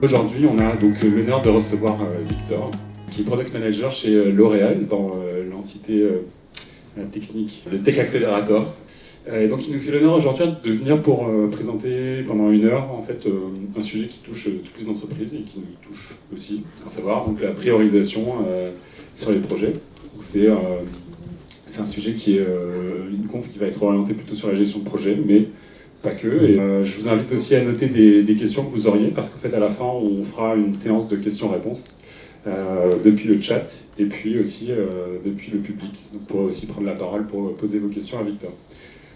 Aujourd'hui, on a donc l'honneur de recevoir Victor, qui est Product Manager chez L'Oréal dans l'entité technique, le Tech Accelerator. Et donc il nous fait l'honneur aujourd'hui de venir pour présenter pendant 1 heure en fait, un sujet qui touche toutes les entreprises et qui nous touche aussi, à savoir donc, la priorisation sur les projets. C'est un sujet qui est une conf qui va être orientée plutôt sur la gestion de projet, mais pas que. Et je vous invite aussi à noter des questions que vous auriez, parce qu'en fait à la fin on fera une séance de questions-réponses depuis le chat et puis aussi depuis le public. Donc vous pourrez aussi prendre la parole pour poser vos questions à Victor.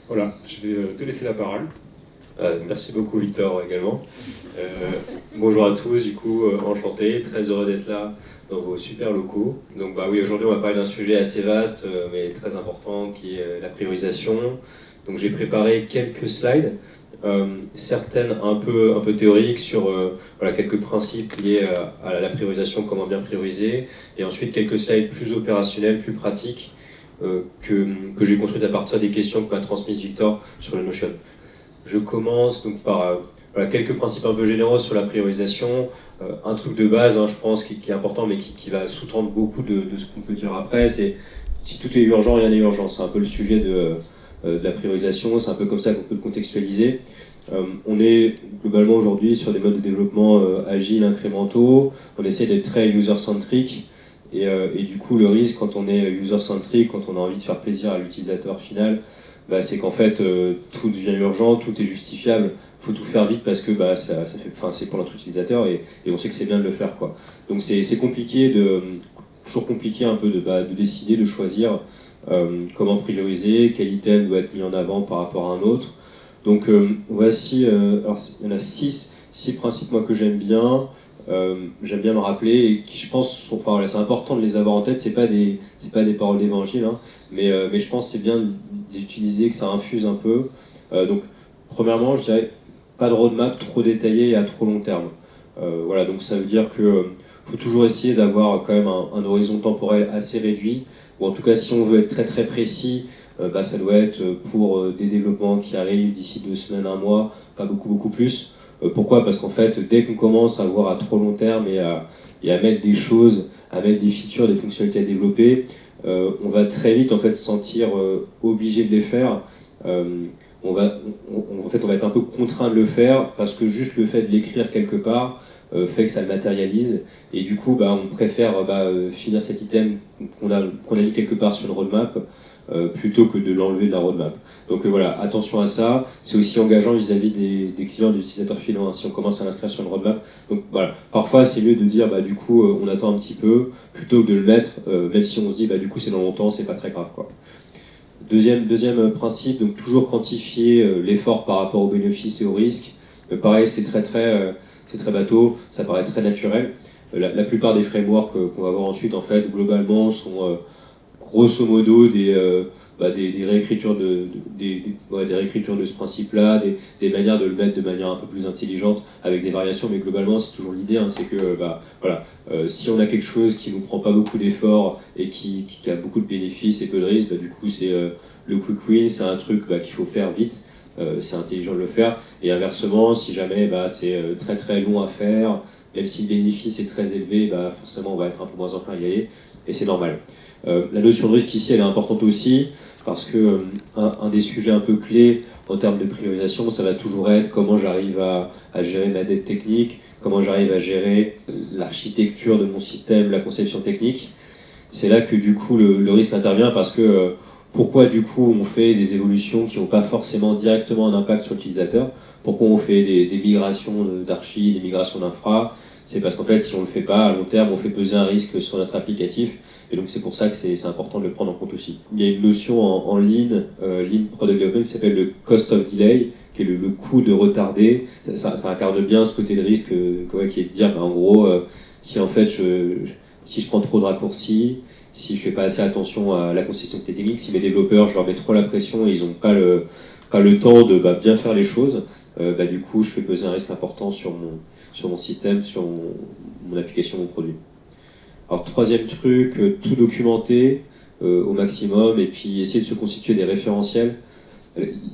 Voilà, je vais te laisser la parole. Merci beaucoup Victor également. Bonjour à tous, du coup enchanté, très heureux d'être là dans vos super locaux. Donc oui, aujourd'hui on va parler d'un sujet assez vaste mais très important qui est la priorisation. Donc j'ai préparé quelques slides, certaines un peu théoriques sur quelques principes liés à la priorisation, comment bien prioriser, et ensuite quelques slides plus opérationnels, plus pratiques que j'ai construites à partir des questions que m'a transmises Victor sur le Notion. Je commence donc par quelques principes un peu généraux sur la priorisation. Un truc de base, je pense, qui est important, mais qui va sous-tendre beaucoup de ce qu'on peut dire après, c'est si tout est urgent, rien n'est urgent. C'est un peu le sujet de la priorisation, c'est un peu comme ça qu'on peut le contextualiser. On est globalement aujourd'hui sur des modes de développement agiles, incrémentaux. On essaie d'être très user-centric. Et du coup, le risque quand on est user-centric, quand on a envie de faire plaisir à l'utilisateur final, c'est qu'en fait tout devient urgent, tout est justifiable, il faut tout faire vite parce que c'est pour notre utilisateur et on sait que c'est bien de le faire, quoi. Donc c'est compliqué, toujours compliqué un peu de décider, de choisir comment prioriser, quel item doit être mis en avant par rapport à un autre. Donc voici, alors il y en a six principes moi que j'aime bien me rappeler et qui je pense c'est important de les avoir en tête. C'est pas des paroles d'évangile, mais je pense que c'est bien d'utiliser, que ça infuse un peu. Donc premièrement, je dirais pas de roadmap trop détaillé et à trop long terme. Donc ça veut dire que faut toujours essayer d'avoir quand même un horizon temporel assez réduit, ou en tout cas si on veut être très très précis, ça doit être pour des développements qui arrivent d'ici 2 semaines, 1 mois, pas beaucoup plus. Pourquoi ? Parce qu'en fait, dès qu'on commence à voir à trop long terme et à mettre des choses, à mettre des features, des fonctionnalités à développer, on va très vite en fait se sentir obligé de les faire. On va être un peu contraint de le faire parce que juste le fait de l'écrire quelque part fait que ça le matérialise, et du coup on préfère finir cet item qu'on a mis quelque part sur le roadmap plutôt que de l'enlever de la roadmap. Donc attention à ça. C'est aussi engageant vis-à-vis des clients, des utilisateurs finaux, si on commence à l'inscrire sur le roadmap. Donc parfois c'est mieux de dire du coup on attend un petit peu plutôt que de le mettre, même si on se dit du coup c'est dans longtemps, c'est pas très grave, quoi. Deuxième principe, donc toujours quantifier l'effort par rapport aux bénéfices et aux risques. Pareil, c'est très bateau, ça paraît très naturel. La plupart des frameworks qu'on va voir ensuite, en fait, globalement, sont grosso modo des réécritures des réécritures de ce principe-là, des manières de le mettre de manière un peu plus intelligente, avec des variations, mais globalement, c'est toujours l'idée, c'est que si on a quelque chose qui ne nous prend pas beaucoup d'efforts et qui a beaucoup de bénéfices et peu de risques, du coup, c'est le quick win, c'est un truc qu'il faut faire vite. C'est intelligent de le faire, et inversement, si jamais c'est très très long à faire, même si le bénéfice est très élevé, forcément on va être un peu moins enclin à y aller, et c'est normal. La notion de risque ici, elle est importante aussi, parce que un des sujets un peu clés en termes de priorisation, ça va toujours être comment j'arrive à gérer ma dette technique, comment j'arrive à gérer l'architecture de mon système, la conception technique. C'est là que du coup le risque intervient, parce que pourquoi du coup on fait des évolutions qui n'ont pas forcément directement un impact sur l'utilisateur? Pourquoi on fait des migrations d'archi, des migrations d'infra? C'est parce qu'en fait, si on ne le fait pas à long terme, on fait peser un risque sur notre applicatif. Et donc c'est pour ça que c'est important de le prendre en compte aussi. Il y a une notion en Lean Product Development qui s'appelle le Cost of Delay, qui est le coût de retarder. Ça incarne bien ce côté de risque qui est de dire, en gros, si en fait si je prends trop de raccourcis, si je fais pas assez attention à la conception technique, si mes développeurs, je leur mets trop la pression et ils n'ont pas le temps de bien faire les choses, du coup je fais peser un risque important sur mon système, sur mon application, mon produit. Alors troisième truc, tout documenter au maximum, et puis essayer de se constituer des référentiels.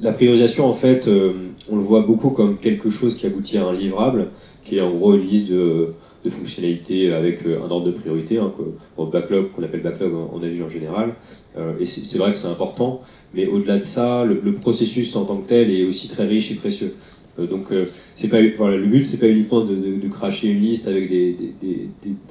La priorisation, en fait, on le voit beaucoup comme quelque chose qui aboutit à un livrable, qui est en gros une liste de fonctionnalités avec un ordre de priorité, hein, backlog, qu'on appelle backlog en agile en général. Et c'est vrai que c'est important, mais au-delà de ça, le processus en tant que tel est aussi très riche et précieux. C'est pas, voilà, le but, c'est pas uniquement de cracher une liste avec des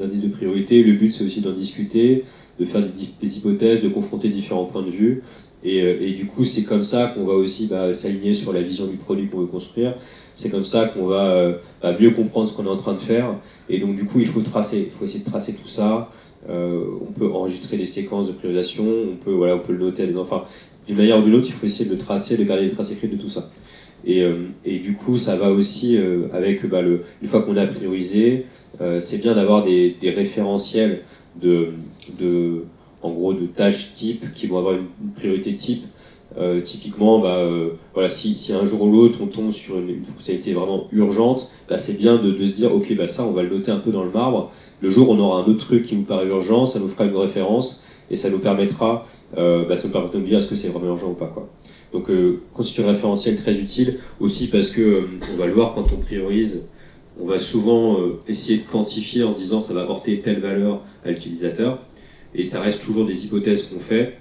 indices de priorité. Le but, c'est aussi d'en discuter, de faire des hypothèses, de confronter différents points de vue. Et du coup, c'est comme ça qu'on va aussi s'aligner sur la vision du produit qu'on veut construire. C'est comme ça qu'on va mieux comprendre ce qu'on est en train de faire. Et donc, du coup, il faut essayer de tracer tout ça. On peut enregistrer des séquences de priorisation, on peut le noter à des enfants. D'une manière ou d'une autre, il faut essayer de le tracer, de garder les traces écrites de tout ça. Et du coup, ça va aussi avec une fois qu'on a priorisé, c'est bien d'avoir des référentiels en gros, de tâches type qui vont avoir une priorité type. Typiquement, si un jour ou l'autre on tombe sur une fonctionnalité vraiment urgente, c'est bien de se dire, ok, ça on va le noter un peu dans le marbre. Le jour où on aura un autre truc qui nous paraît urgent, ça nous fera une référence et ça nous permettra de dire est-ce que c'est vraiment urgent ou pas, quoi. Donc constituer un référentiel très utile aussi parce que on va le voir quand on priorise, on va souvent essayer de quantifier en se disant ça va apporter telle valeur à l'utilisateur, et ça reste toujours des hypothèses qu'on fait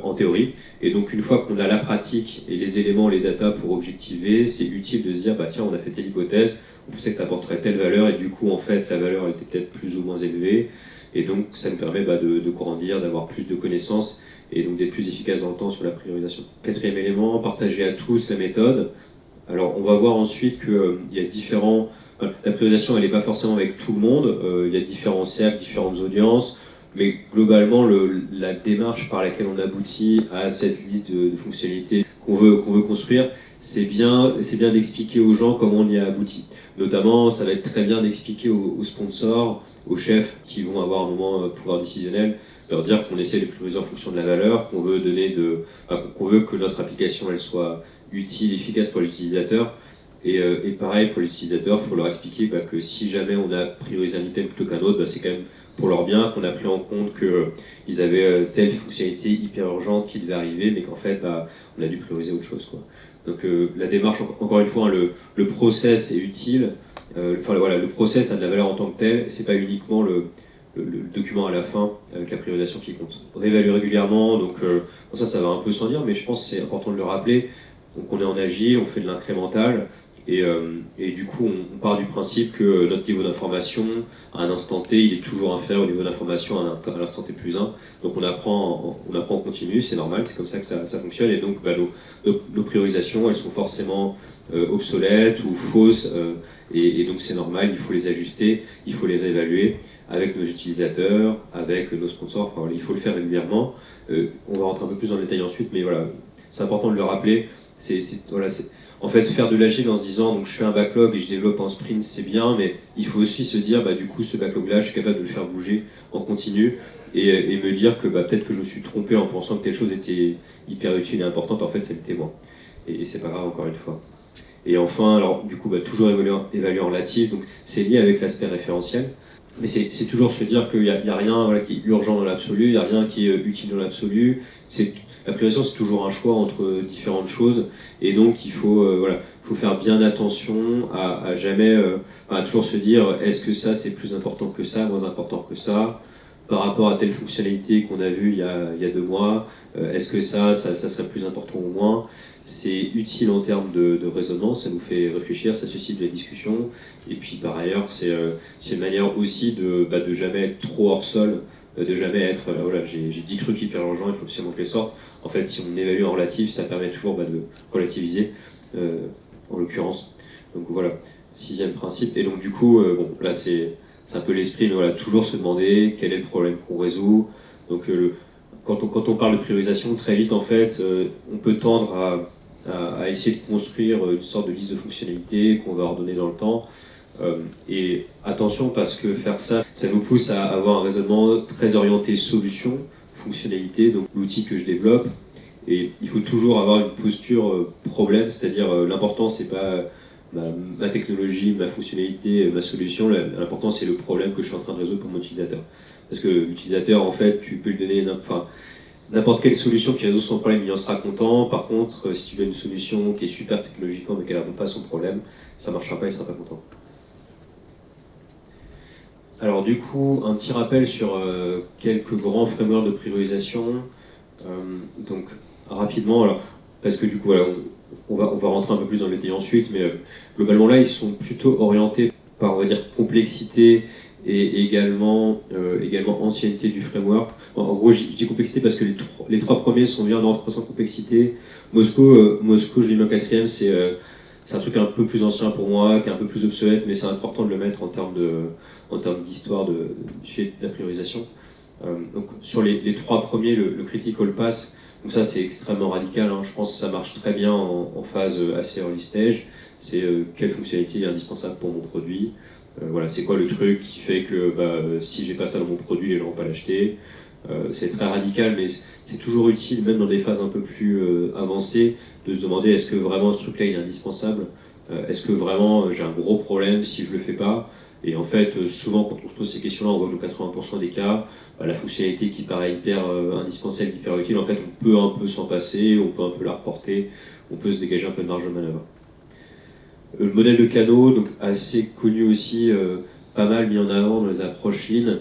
en théorie. Et donc une fois qu'on a la pratique et les éléments, les datas pour objectiver, c'est utile de se dire tiens, on a fait telle hypothèse, on pensait que ça apporterait telle valeur et du coup en fait la valeur elle était peut-être plus ou moins élevée, et donc ça nous permet de grandir, d'avoir plus de connaissances et donc d'être plus efficace dans le temps sur la priorisation. Quatrième élément, partager à tous la méthode. Alors on va voir ensuite qu'il y a différents... La priorisation elle n'est pas forcément avec tout le monde, il y a différents cercles, différentes audiences, mais globalement la démarche par laquelle on aboutit à cette liste de fonctionnalités qu'on veut construire, c'est bien d'expliquer aux gens comment on y a abouti. Notamment, ça va être très bien d'expliquer aux sponsors, aux chefs qui vont avoir un moment pouvoir décisionnel, leur dire qu'on essaie de prioriser en fonction de la valeur, qu'on veut qu'on veut que notre application elle soit utile, efficace pour l'utilisateur. Et pareil pour l'utilisateur, il faut leur expliquer que si jamais on a priorisé un item plutôt qu'un autre, c'est quand même pour leur bien, qu'on a pris en compte qu'ils avaient telle fonctionnalité hyper urgente qui devait arriver, mais qu'en fait on a dû prioriser autre chose, quoi. Donc la démarche, encore une fois, le process est utile. Le process a de la valeur en tant que tel, c'est pas uniquement le document à la fin avec la priorisation qui compte. Réévaluer régulièrement, donc ça va un peu sans dire, mais je pense que c'est important de le rappeler. Donc on est en agile, on fait de l'incrémental, et du coup on part du principe que notre niveau d'information à un instant T il est toujours inférieur au niveau d'information à l'instant T plus 1. Donc on apprend en continu, c'est normal, c'est comme ça que ça fonctionne, et donc nos priorisations elles sont forcément obsolètes ou fausses, et donc c'est normal, il faut les ajuster, il faut les réévaluer avec nos utilisateurs, avec nos sponsors, il faut le faire régulièrement. On va rentrer un peu plus dans le détail ensuite, mais voilà, c'est important de le rappeler. En fait, faire de l'agile en se disant donc je fais un backlog et je développe en sprint, c'est bien, mais il faut aussi se dire du coup ce backlog là je suis capable de le faire bouger en continu, et me dire que peut-être que je me suis trompé en pensant que telle chose était hyper utile et importante, en fait c'était moi, et c'est pas grave, encore une fois. Et enfin, alors du coup toujours évaluer en relatif, donc c'est lié avec l'aspect référentiel, mais c'est toujours se dire qu'il n'y a rien qui est urgent dans l'absolu, il n'y a rien qui est utile dans l'absolu. La priorisation, c'est toujours un choix entre différentes choses, et donc il faut faire bien attention à jamais, à toujours se dire est-ce que ça c'est plus important que ça, moins important que ça, par rapport à telle fonctionnalité qu'on a vue il y a 2 mois, est-ce que ça serait plus important ou moins. C'est utile en termes de raisonnement, ça nous fait réfléchir, ça suscite de la discussion, et puis par ailleurs c'est une manière aussi de jamais être trop hors sol, de jamais être j'ai 10 trucs hyper urgents, il faut absolument que je les sorte. En fait, si on évalue en relatif, ça permet toujours de relativiser, en l'occurrence. Donc voilà, 6e principe. Et donc du coup, là c'est un peu l'esprit, mais toujours se demander quel est le problème qu'on résout. Donc quand on parle de priorisation, très vite en fait, on peut tendre à essayer de construire une sorte de liste de fonctionnalités qu'on va ordonner dans le temps. Et attention, parce que faire ça nous pousse à avoir un raisonnement très orienté solution, fonctionnalité, donc l'outil que je développe. Et il faut toujours avoir une posture problème, c'est-à-dire l'important c'est pas ma technologie, ma fonctionnalité, ma solution, l'important c'est le problème que je suis en train de résoudre pour mon utilisateur. Parce que l'utilisateur, en fait, tu peux lui donner n'importe quelle solution qui résout son problème, il en sera content. Par contre, si tu as une solution qui est super technologiquement mais qu'elle ne répond pas à son problème, ça ne marchera pas, il ne sera pas content. Alors du coup, un petit rappel sur quelques grands frameworks de priorisation. Donc rapidement, alors, parce que du coup, voilà, on va rentrer un peu plus dans le détail ensuite, mais globalement là, ils sont plutôt orientés par, on va dire, complexité et également ancienneté du framework. En gros, je dis complexité parce que les trois premiers sont bien dans 300 complexité. Moscow, je l'ai mis en quatrième, c'est un truc un peu plus ancien pour moi, qui est un peu plus obsolète, mais c'est important de le mettre en termes d'histoire de la priorisation. Donc sur les trois premiers, le critical path, donc ça c'est extrêmement radical, hein. Je pense que ça marche très bien en phase assez early stage. C'est quelle fonctionnalité est indispensable pour mon produit. Voilà, c'est quoi le truc qui fait que si j'ai pas ça dans mon produit, les gens vont pas l'acheter. C'est très radical, mais c'est toujours utile, même dans des phases un peu plus avancées, de se demander est-ce que vraiment ce truc-là il est indispensable, est-ce que vraiment j'ai un gros problème si je le fais pas. Et en fait, souvent quand on se pose ces questions-là, on voit que dans 80% des cas, la fonctionnalité qui paraît hyper indispensable, hyper utile, en fait on peut un peu s'en passer, on peut un peu la reporter, on peut se dégager un peu de marge de manœuvre. Le modèle de Kano, donc assez connu aussi, pas mal mis en avant dans les approches Lean.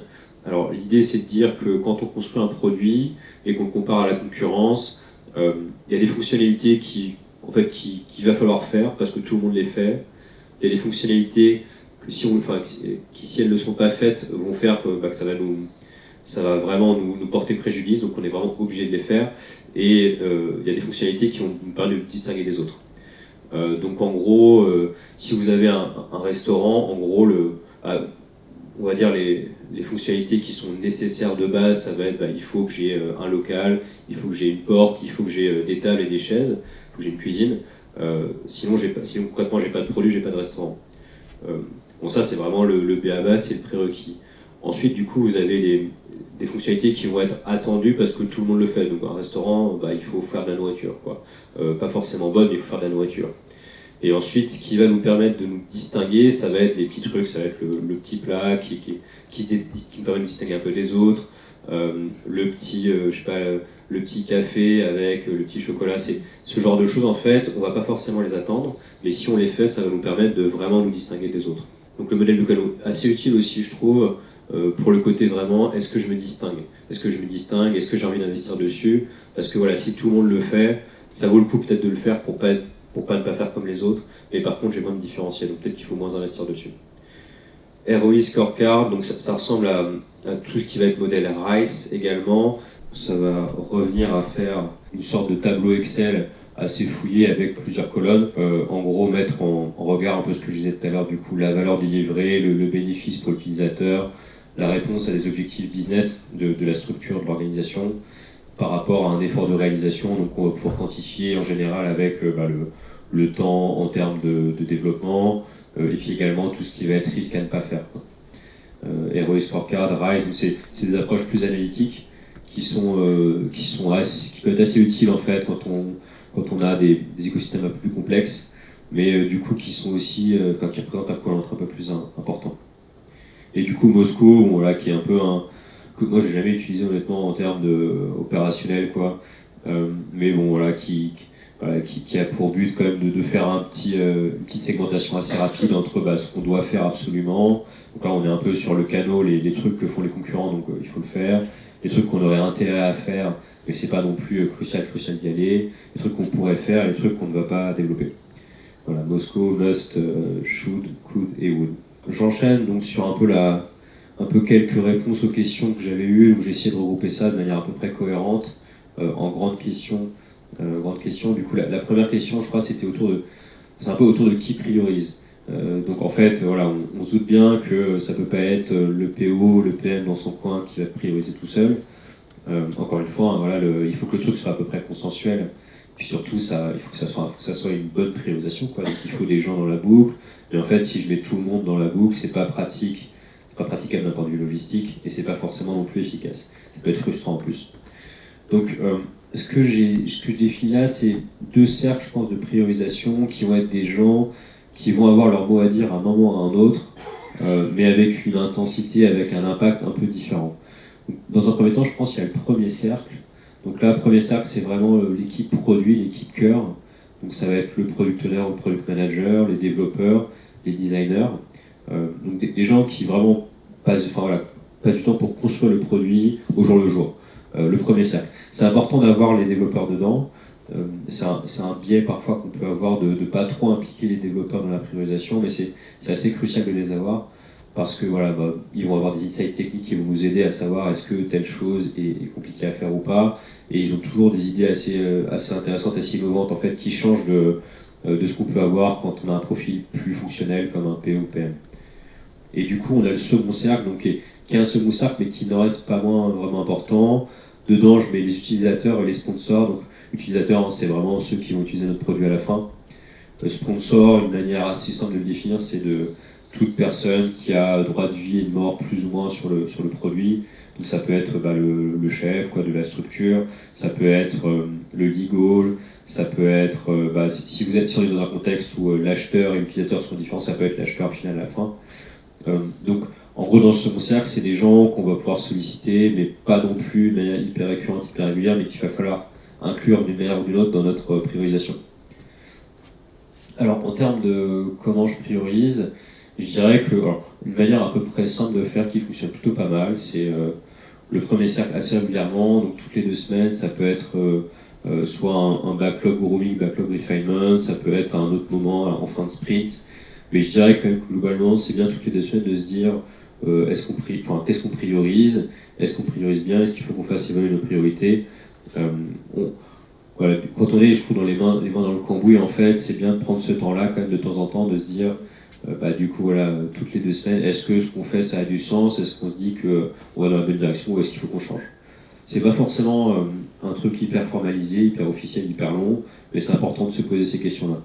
Alors l'idée c'est de dire que quand on construit un produit et qu'on le compare à la concurrence, il y a des fonctionnalités qu'il va falloir faire parce que tout le monde les fait. Il y a des fonctionnalités que si elles ne sont pas faites vont faire que ça va vraiment nous porter préjudice, donc on est vraiment obligé de les faire. Et il y a des fonctionnalités qui vont nous permettre de distinguer des autres. Donc en gros, si vous avez un restaurant, en gros, on va dire les fonctionnalités qui sont nécessaires de base, ça va être il faut que j'ai un local, il faut que j'ai une porte, il faut que j'ai des tables et des chaises, il faut que j'ai une cuisine. Sinon concrètement j'ai pas de produit, j'ai pas de restaurant. Bon ça c'est vraiment le b.a.-ba, c'est le prérequis. Ensuite du coup vous avez des fonctionnalités qui vont être attendues parce que tout le monde le fait. Donc un restaurant, il faut faire de la nourriture, quoi. Pas forcément bonne, mais il faut faire de la nourriture. Et ensuite, ce qui va nous permettre de nous distinguer, ça va être les petits trucs, ça va être le petit plat qui nous permet de nous distinguer un peu des autres, le petit café avec le petit chocolat, c'est ce genre de choses en fait, on va pas forcément les attendre, mais si on les fait, ça va nous permettre de vraiment nous distinguer des autres. Donc le modèle de Kano, assez utile aussi, je trouve, pour le côté vraiment, est-ce que je me distingue ? Est-ce que j'ai envie d'investir dessus ? Parce que voilà, si tout le monde le fait, ça vaut le coup peut-être de le faire pour ne pas faire comme les autres, mais par contre j'ai besoin de différencier, donc peut-être qu'il faut moins investir dessus. ROI Scorecard, donc ça ressemble à tout ce qui va être modèle RICE également. Ça va revenir à faire une sorte de tableau Excel assez fouillé avec plusieurs colonnes. En gros, mettre en regard un peu ce que je disais tout à l'heure, du coup, la valeur délivrée, le bénéfice pour l'utilisateur, la réponse à des objectifs business de la structure de l'organisation par rapport à un effort de réalisation. Donc on va pouvoir quantifier en général avec le temps en termes de développement, et puis également tout ce qui va être risque à ne pas faire. ROI Scorecard, RISE, donc c'est des approches plus analytiques qui peuvent être assez utiles en fait quand on a des écosystèmes un peu plus complexes, mais du coup qui sont aussi qui représentent un coût un peu plus important. Et du coup Moscow, voilà, qui est un peu que moi j'ai jamais utilisé honnêtement en termes opérationnel quoi, mais bon voilà qui a pour but quand même de faire une petite segmentation assez rapide entre ce qu'on doit faire absolument. Donc là on est un peu sur le canot, les trucs que font les concurrents, donc il faut le faire. Les trucs qu'on aurait intérêt à faire, mais c'est pas non plus crucial d'y aller. Les trucs qu'on pourrait faire et les trucs qu'on ne va pas développer. Voilà, Moscow, must, should, could et would. J'enchaîne donc sur un peu quelques réponses aux questions que j'avais eues, où j'ai essayé de regrouper ça de manière à peu près cohérente en grandes questions. Du coup, la première question, je crois, c'est un peu autour de qui priorise. Donc en fait, voilà, on se doute bien que ça peut pas être le PO, le PM dans son coin qui va prioriser tout seul. Encore une fois, hein, voilà, il faut que le truc soit à peu près consensuel. Puis surtout, il faut que ça soit une bonne priorisation, quoi. Donc il faut des gens dans la boucle. Et en fait, si je mets tout le monde dans la boucle, c'est pas praticable d'un point de vue logistique, et c'est pas forcément non plus efficace. Ça peut être frustrant en plus. Donc ce que je définis là, c'est deux cercles, je pense, de priorisation qui vont être des gens qui vont avoir leur mot à dire à un moment ou à un autre, mais avec une intensité, avec un impact un peu différent. Dans un premier temps, je pense qu'il y a le premier cercle, Donc là, premier cercle, c'est vraiment l'équipe produit, l'équipe cœur. Donc ça va être le product owner, le product manager, les développeurs, les designers. Donc des gens qui vraiment passent du temps pour construire le produit au jour le jour. Le premier cercle. C'est important d'avoir les développeurs dedans. C'est un biais parfois qu'on peut avoir de ne pas trop impliquer les développeurs dans la priorisation, mais c'est assez crucial de les avoir parce que ils vont avoir des insights techniques qui vont nous aider à savoir est-ce que telle chose est compliquée à faire ou pas, et ils ont toujours des idées assez intéressantes, assez innovantes en fait, qui changent de ce qu'on peut avoir quand on a un profil plus fonctionnel comme un PE ou PM. Et du coup, on a le second cercle, donc qui est un second cercle, mais qui n'en reste pas moins vraiment important. Dedans, je mets les utilisateurs et les sponsors. Donc, utilisateurs, c'est vraiment ceux qui vont utiliser notre produit à la fin. Le sponsor, une manière assez simple de le définir, c'est de toute personne qui a droit de vie et de mort plus ou moins sur le produit. Donc, ça peut être le chef de la structure, ça peut être le legal, ça peut être, si on est dans un contexte où l'acheteur et l'utilisateur sont différents, ça peut être l'acheteur final à la fin. Donc, en gros, dans ce second cercle, c'est des gens qu'on va pouvoir solliciter, mais pas non plus de manière hyper récurrente, hyper régulière, mais qu'il va falloir inclure d'une manière ou d'une autre dans notre priorisation. Alors, en termes de comment je priorise, je dirais que une manière à peu près simple de faire qui fonctionne plutôt pas mal, c'est le premier cercle assez régulièrement, donc toutes les 2 semaines, ça peut être soit un backlog grooming, backlog refinement, ça peut être à un autre moment en fin de sprint. Mais je dirais quand même que globalement, c'est bien toutes les 2 semaines de se dire qu'est-ce qu'on priorise, est-ce qu'on priorise bien, est-ce qu'il faut qu'on fasse évoluer nos priorités. Quand on est, je trouve, les mains dans le cambouis, en fait, c'est bien de prendre ce temps-là quand même de temps en temps, de se dire toutes les 2 semaines, est-ce que ce qu'on fait ça a du sens, est-ce qu'on se dit qu'on va dans la bonne direction ou est-ce qu'il faut qu'on change. C'est pas forcément un truc hyper formalisé, hyper officiel, hyper long, mais c'est important de se poser ces questions-là.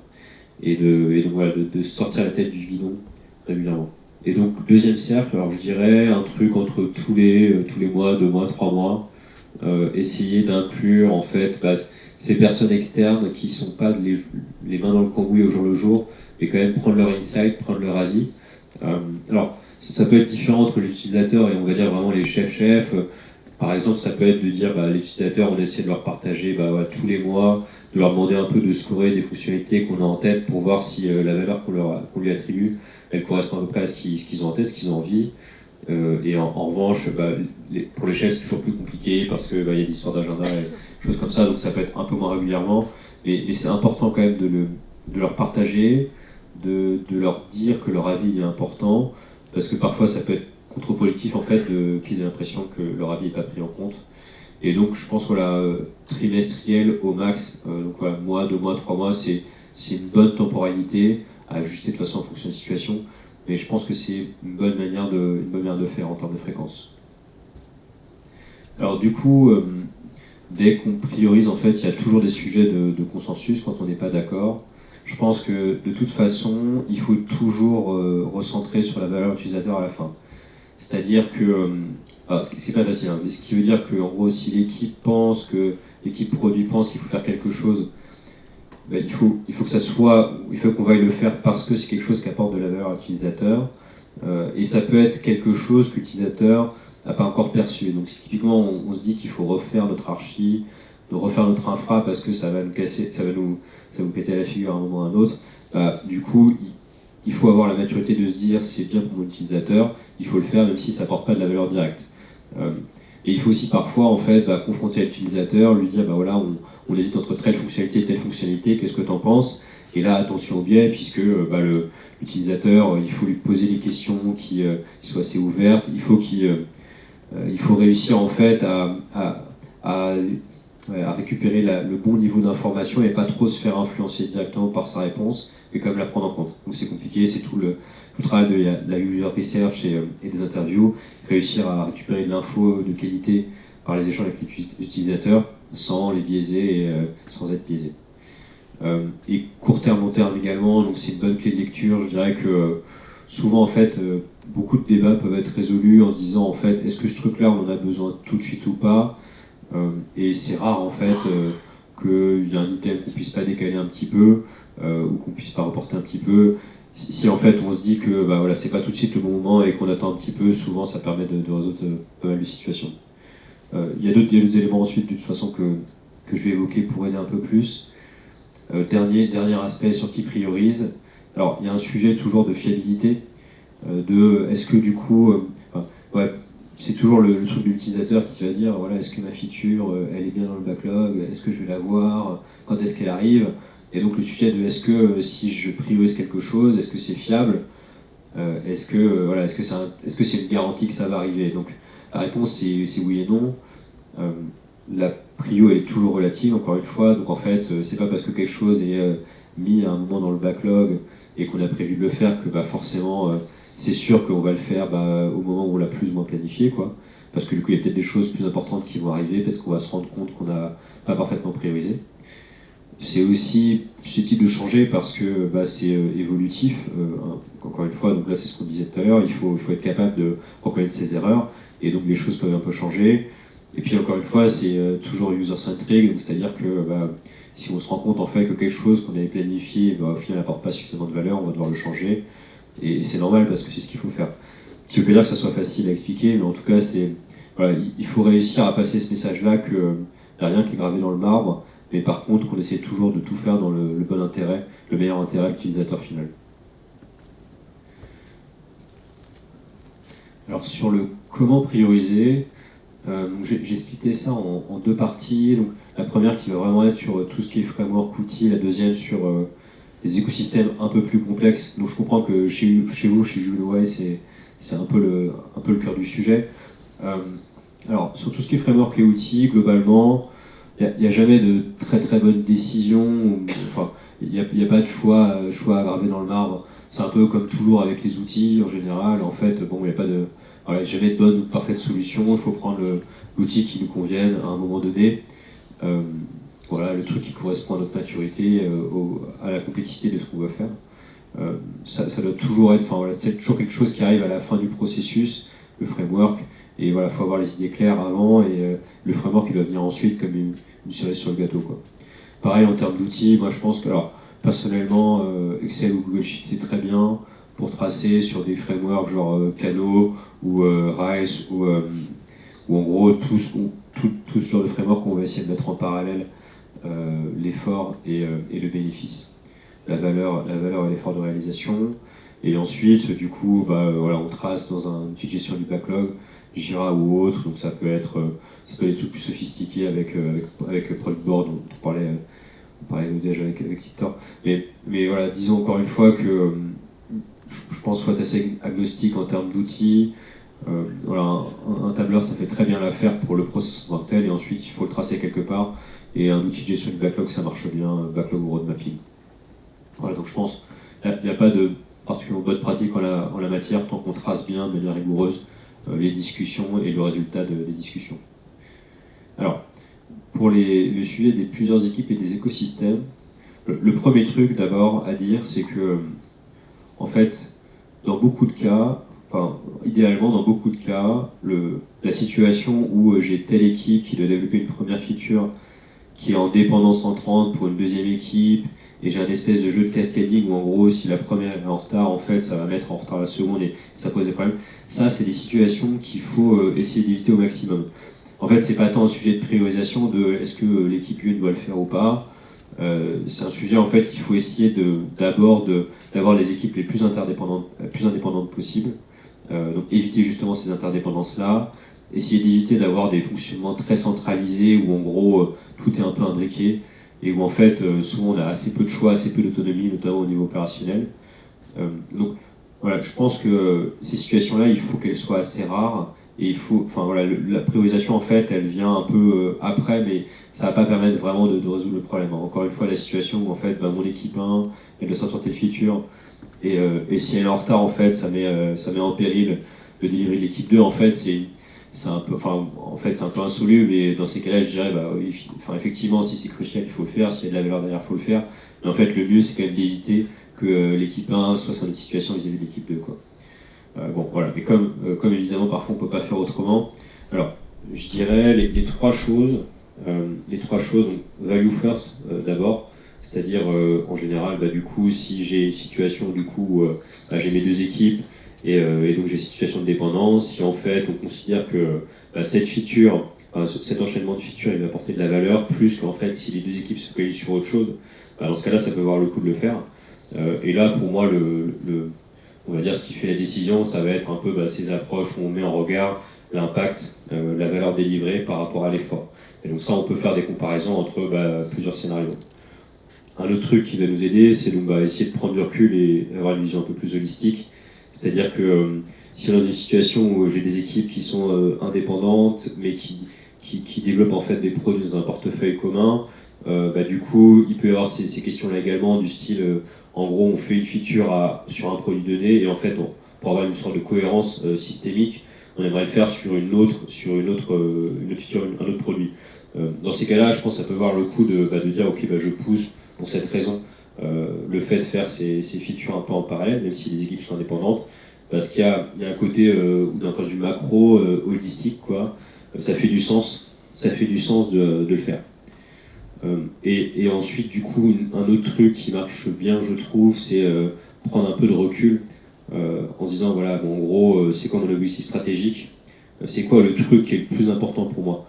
Et de sortir la tête du guidon régulièrement. Et donc, deuxième cercle, alors je dirais un truc entre tous les mois, 2 mois, 3 mois, essayer d'inclure en fait ces personnes externes qui sont pas les mains dans le cambouis au jour le jour, mais quand même prendre leur insight, prendre leur avis. Alors, ça peut être différent entre l'utilisateur et on va dire vraiment les chefs. Par exemple, ça peut être de dire les utilisateurs, on essaie de leur partager tous les mois, de leur demander un peu de scorer des fonctionnalités qu'on a en tête pour voir si la valeur qu'on lui attribue, elle correspond à peu près à ce qu'ils ont en tête, ce qu'ils ont envie. Et en revanche, pour les chefs, c'est toujours plus compliqué parce qu'il y a des histoires d'agenda et des choses comme ça, donc ça peut être un peu moins régulièrement. Mais c'est important quand même de leur partager, de leur dire que leur avis est important, parce que parfois ça peut être contre-productif en fait qu'ils aient l'impression que leur avis n'est pas pris en compte. Et donc je pense trimestriel au max, mois, 2 mois, 3 mois, c'est une bonne temporalité à ajuster de toute façon en fonction de la situation, mais je pense que c'est une bonne manière de faire en termes de fréquence. Alors du coup, dès qu'on priorise, en fait, il y a toujours des sujets de consensus quand on n'est pas d'accord. Je pense que de toute façon, il faut toujours recentrer sur la valeur utilisateur à la fin. C'est-à-dire que, c'est pas facile, mais ce qui veut dire que, en gros, si l'équipe produit pense qu'il faut faire quelque chose, il faut qu'on veuille le faire parce que c'est quelque chose qui apporte de la valeur à l'utilisateur, et ça peut être quelque chose que l'utilisateur n'a pas encore perçu. Donc typiquement, on se dit qu'il faut refaire notre archi, de refaire notre infra parce que ça va nous casser, ça va nous péter à la figure à un moment ou à un autre. Du coup, il faut avoir la maturité de se dire c'est bien pour mon utilisateur, il faut le faire même si ça apporte pas de la valeur directe. Et il faut aussi parfois en fait confronter l'utilisateur, lui dire on hésite entre telle fonctionnalité et telle fonctionnalité, qu'est-ce que tu en penses? Et là attention au biais puisque l'utilisateur, il faut lui poser des questions qui soient assez ouvertes, il faut réussir en fait à récupérer le bon niveau d'information et pas trop se faire influencer directement par sa réponse, mais quand même la prendre en compte. Donc c'est compliqué, c'est tout le travail de la user research et des interviews, réussir à récupérer de l'info de qualité par les échanges avec les utilisateurs sans les biaiser et sans être biaisé. Et court terme, long terme également, donc c'est une bonne clé de lecture. Je dirais que souvent en fait, beaucoup de débats peuvent être résolus en se disant en fait, est-ce que ce truc-là on en a besoin tout de suite ou pas? Et c'est rare en fait qu'il y ait un item qu'on puisse pas décaler un petit peu ou qu'on puisse pas reporter un petit peu. Si en fait on se dit que c'est pas tout de suite le bon moment et qu'on attend un petit peu, souvent ça permet de résoudre pas mal de situations. Il y a d'autres éléments ensuite, de toute façon, que je vais évoquer pour aider un peu plus. Dernier aspect sur qui priorise. Alors, il y a un sujet toujours de fiabilité, est-ce que du coup, ouais, c'est toujours le truc de l'utilisateur qui va dire, voilà, est-ce que ma feature, elle est bien dans le backlog, est-ce que je vais la voir, quand est-ce qu'elle arrive, et donc le sujet de est-ce que si je priorise quelque chose, est-ce que c'est fiable, est-ce que c'est une garantie que ça va arriver. Donc la réponse c'est oui et non. La prio est toujours relative, encore une fois, donc en fait, c'est pas parce que quelque chose est mis à un moment dans le backlog et qu'on a prévu de le faire que forcément c'est sûr qu'on va le faire au moment où on l'a plus ou moins planifié, quoi. Parce que du coup, il y a peut-être des choses plus importantes qui vont arriver, peut-être qu'on va se rendre compte qu'on n'a pas parfaitement priorisé. C'est aussi susceptible de changer parce que c'est évolutif. Encore une fois, donc là c'est ce qu'on disait tout à l'heure, il faut être capable de reconnaître ses erreurs, et donc les choses peuvent un peu changer. Et puis encore une fois, c'est toujours user-centric, donc c'est-à-dire que si on se rend compte en fait que quelque chose qu'on avait planifié au final n'apporte pas suffisamment de valeur, on va devoir le changer. Et c'est normal parce que c'est ce qu'il faut faire. Ce qui veut pas dire que ça soit facile à expliquer, mais en tout cas, il faut réussir à passer ce message-là qu'il n'y a rien qui est gravé dans le marbre, mais par contre qu'on essaie toujours de tout faire dans le bon intérêt, le meilleur intérêt de l'utilisateur final. Alors sur le comment prioriser, j'ai splitté ça en deux parties. Donc, la première qui va vraiment être sur tout ce qui est framework, outils, la deuxième sur les écosystèmes un peu plus complexes. Donc je comprends que chez vous, chez UI, c'est un peu le cœur du sujet. Alors sur tout ce qui est framework et outils, globalement, il n'y a jamais de très très bonne décision. Enfin, il n'y a pas de choix à graver dans le marbre. C'est un peu comme toujours avec les outils en général. En fait, il n'y a pas de jamais de bonne ou de parfaite solution. Il faut prendre l'outil qui nous convienne à un moment donné. Le truc qui correspond à notre maturité, à la complexité de ce qu'on veut faire. Ça doit toujours être, c'est toujours quelque chose qui arrive à la fin du processus, le framework, et il faut avoir les idées claires avant, et le framework il doit venir ensuite comme une cerise sur le gâteau, quoi. Pareil en termes d'outils, moi je pense que, personnellement, Excel ou Google Sheets c'est très bien pour tracer sur des frameworks genre Kano ou Rice, ou en gros tout ce genre de framework on va essayer de mettre en parallèle l'effort et le bénéfice, la valeur et l'effort de réalisation. Et ensuite, du coup, on trace dans un outil de gestion du backlog, Jira ou autre. Donc ça peut être des trucs plus sophistiqués avec Product Board, dont on parlait déjà avec Victor. Mais disons encore une fois que je pense qu'il faut être assez agnostique en termes d'outils. Un tableur, ça fait très bien l'affaire pour le process en tant que tel, et ensuite il faut le tracer quelque part. Et un outil de gestion du backlog, ça marche bien, backlog ou road mapping. Voilà, donc je pense qu'il n'y a pas de particulièrement bonne pratique en la matière tant qu'on trace bien de manière rigoureuse les discussions et le résultat des discussions. Alors, pour le sujet des plusieurs équipes et des écosystèmes, le premier truc d'abord à dire, c'est que, en fait, dans beaucoup de cas, idéalement dans beaucoup de cas, la situation où j'ai telle équipe qui doit développer une première feature qui est en dépendance entrante pour une deuxième équipe, et j'ai un espèce de jeu de cascading où en gros si la première est en retard, en fait ça va mettre en retard la seconde et ça pose des problèmes. Ça c'est des situations qu'il faut essayer d'éviter au maximum. En fait c'est pas tant un sujet de priorisation de est-ce que l'équipe 1 doit le faire ou pas, c'est un sujet en fait il faut essayer d'avoir les équipes les plus indépendantes possibles, donc éviter justement ces interdépendances là, essayer d'éviter d'avoir des fonctionnements très centralisés où en gros tout est un peu imbriqué, et où en fait souvent on a assez peu de choix, assez peu d'autonomie, notamment au niveau opérationnel. Donc voilà, je pense que ces situations-là, il faut qu'elles soient assez rares, et la priorisation en fait, elle vient un peu après, mais ça va pas permettre vraiment de résoudre le problème. Encore une fois, la situation où en fait, mon équipe 1, elle doit sortir telle feature, et si elle est en retard, en fait, ça met en péril le delivery de l'équipe 2. En fait, c'est un peu insoluble, et dans ces cas-là, je dirais, oui, effectivement, si c'est crucial, il faut le faire, s'il y a de la valeur derrière, il faut le faire. Mais en fait, le mieux, c'est quand même d'éviter que l'équipe 1 soit sur une situation vis-à-vis de l'équipe 2, quoi. Mais comme évidemment, parfois, on peut pas faire autrement. Alors, je dirais les trois choses. Donc, value first, d'abord. C'est-à-dire, en général, du coup, si j'ai une situation, du coup, j'ai mes deux équipes, et donc j'ai une situation de dépendance. Si en fait on considère que cette feature cet enchaînement de features il va apporter de la valeur, plus qu'en fait si les deux équipes se focalisent sur autre chose, dans ce cas-là ça peut avoir le coup de le faire. Et là pour moi on va dire ce qui fait la décision, ça va être un peu ces approches où on met en regard l'impact, la valeur délivrée par rapport à l'effort. Et donc ça on peut faire des comparaisons entre plusieurs scénarios. Un autre truc qui va nous aider, c'est donc essayer de prendre du recul et avoir une vision un peu plus holistique. C'est-à-dire que si on est dans une situation où j'ai des équipes qui sont indépendantes, mais qui développent en fait des produits dans un portefeuille commun, du coup, il peut y avoir ces questions-là également, du style, en gros, on fait une feature sur un produit donné, et en fait, pour avoir une sorte de cohérence systémique, on aimerait le faire sur une autre feature, un autre produit. Dans ces cas-là, je pense que ça peut avoir le coup de dire, ok, je pousse pour cette raison le fait de faire ces features un peu en parallèle, même si les équipes sont indépendantes, parce qu'il y a un côté, d'un point de vue macro, holistique, quoi, ça fait du sens de le faire. Et ensuite, du coup, un autre truc qui marche bien, je trouve, c'est prendre un peu de recul en se disant, voilà, en gros, c'est quoi mon objectif stratégique, c'est quoi le truc qui est le plus important pour moi.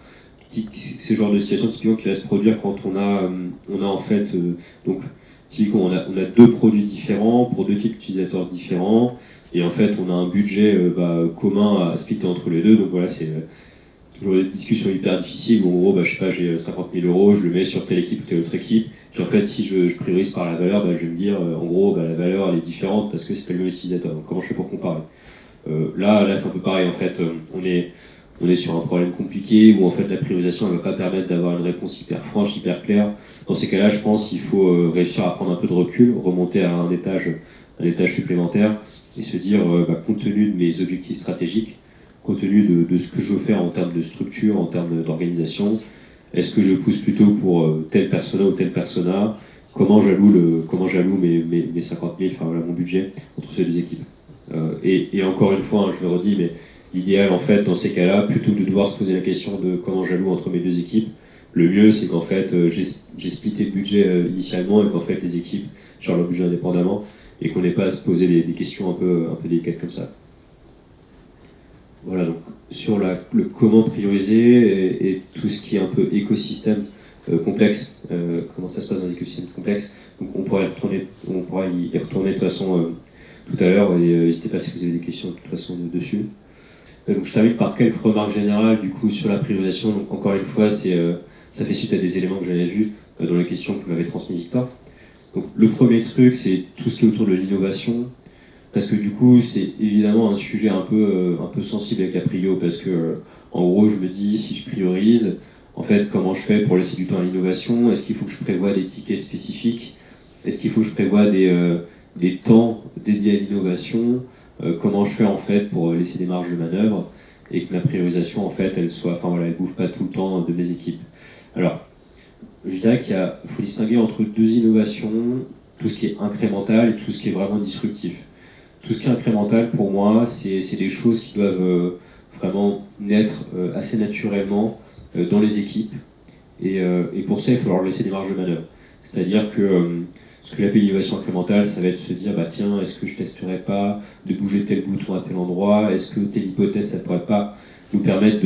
C'est le genre de situation typiquement qui va se produire quand on a en fait, donc typiquement on a deux produits différents pour deux types d'utilisateurs différents, et en fait on a un budget commun à splitter entre les deux, donc voilà, c'est toujours des discussions hyper difficiles où en gros, je sais pas, j'ai 50 000 euros, je le mets sur telle équipe ou telle autre équipe, puis en fait si je priorise par la valeur, je vais me dire en gros la valeur elle est différente parce que c'est pas le même utilisateur, donc comment je fais pour comparer. Là c'est un peu pareil en fait, on est sur un problème compliqué où en fait la priorisation ne va pas permettre d'avoir une réponse hyper franche, hyper claire. Dans ces cas-là, je pense qu'il faut réussir à prendre un peu de recul, remonter à un étage supplémentaire et se dire, compte tenu de mes objectifs stratégiques, compte tenu de ce que je veux faire en termes de structure, en termes d'organisation, est-ce que je pousse plutôt pour tel persona ou tel persona, comment j'alloue mes 50 000, enfin voilà, mon budget entre ces deux équipes. Et encore une fois, je le redis, mais l'idéal, en fait, dans ces cas-là, plutôt que de devoir se poser la question de comment j'alloue entre mes deux équipes, le mieux, c'est qu'en fait, j'ai splitté le budget initialement et qu'en fait, les équipes gèrent leur budget indépendamment et qu'on n'ait pas à se poser des questions un peu délicates comme ça. Voilà, donc, sur le comment prioriser et tout ce qui est un peu écosystème complexe, comment ça se passe dans les écosystèmes complexes, donc on pourra y retourner de toute façon tout à l'heure, et n'hésitez pas si vous avez des questions de toute façon dessus. Donc je termine par quelques remarques générales du coup sur la priorisation. Donc encore une fois, ça fait suite à des éléments que j'avais vus dans les questions que m'avait transmis Victor. Donc le premier truc, c'est tout ce qui est autour de l'innovation, parce que du coup c'est évidemment un sujet un peu sensible avec la prio, parce que en gros je me dis, si je priorise, en fait comment je fais pour laisser du temps à l'innovation? Est-ce qu'il faut que je prévoie des tickets spécifiques? Est-ce qu'il faut que je prévoie des temps dédiés à l'innovation? Comment je fais en fait pour laisser des marges de manœuvre et que ma priorisation en fait elle bouffe pas tout le temps de mes équipes. Alors, je dirais faut distinguer entre deux innovations, tout ce qui est incrémental et tout ce qui est vraiment disruptif. Tout ce qui est incrémental pour moi, c'est des choses qui doivent vraiment naître assez naturellement dans les équipes, et pour ça il faut leur laisser des marges de manœuvre. C'est-à-dire que ce que j'appelle l'innovation incrémentale, ça va être de se dire, tiens, est-ce que je testerais pas de bouger tel bouton à tel endroit? Est-ce que telle hypothèse, ça pourrait pas nous permettre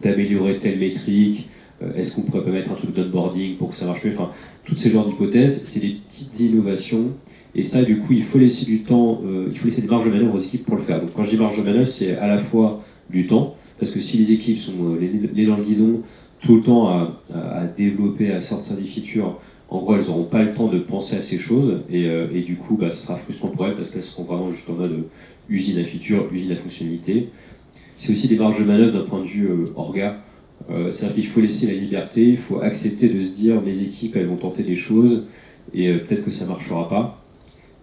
d'améliorer telle métrique? Est-ce qu'on pourrait pas mettre un truc d'onboarding pour que ça marche mieux? Enfin, toutes ces genres d'hypothèses, c'est des petites innovations. Et ça, du coup, il faut laisser du temps, il faut laisser des marges de manœuvre aux équipes pour le faire. Donc quand je dis marge de manœuvre, c'est à la fois du temps, parce que si les équipes sont les dans le guidon, tout le temps à développer, à sortir des features, en gros, elles n'auront pas le temps de penser à ces choses, et du coup, ça sera frustrant pour elles parce qu'elles seront vraiment juste en mode usine à feature, usine à fonctionnalité. C'est aussi des marges de manœuvre d'un point de vue orga. C'est-à-dire qu'il faut laisser la liberté, il faut accepter de se dire, mes équipes, elles vont tenter des choses, et peut-être que ça ne marchera pas.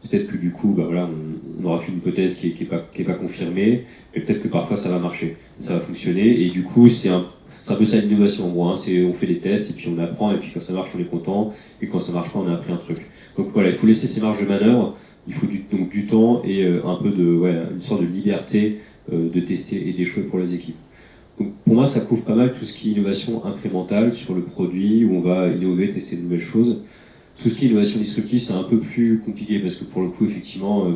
Peut-être que du coup, on aura fait une hypothèse qui est pas confirmée, mais peut-être que parfois ça va marcher, ça va fonctionner, et du coup, c'est un peu ça l'innovation en gros, on fait des tests et puis on apprend, et puis quand ça marche on est content, et quand ça marche pas on a appris un truc. Donc voilà, il faut laisser ces marges de manœuvre, il faut du temps et un peu une sorte de liberté de tester et d'échouer pour les équipes. Donc pour moi ça couvre pas mal tout ce qui est innovation incrémentale sur le produit, où on va innover, tester de nouvelles choses. Tout ce qui est innovation disruptive c'est un peu plus compliqué, parce que pour le coup effectivement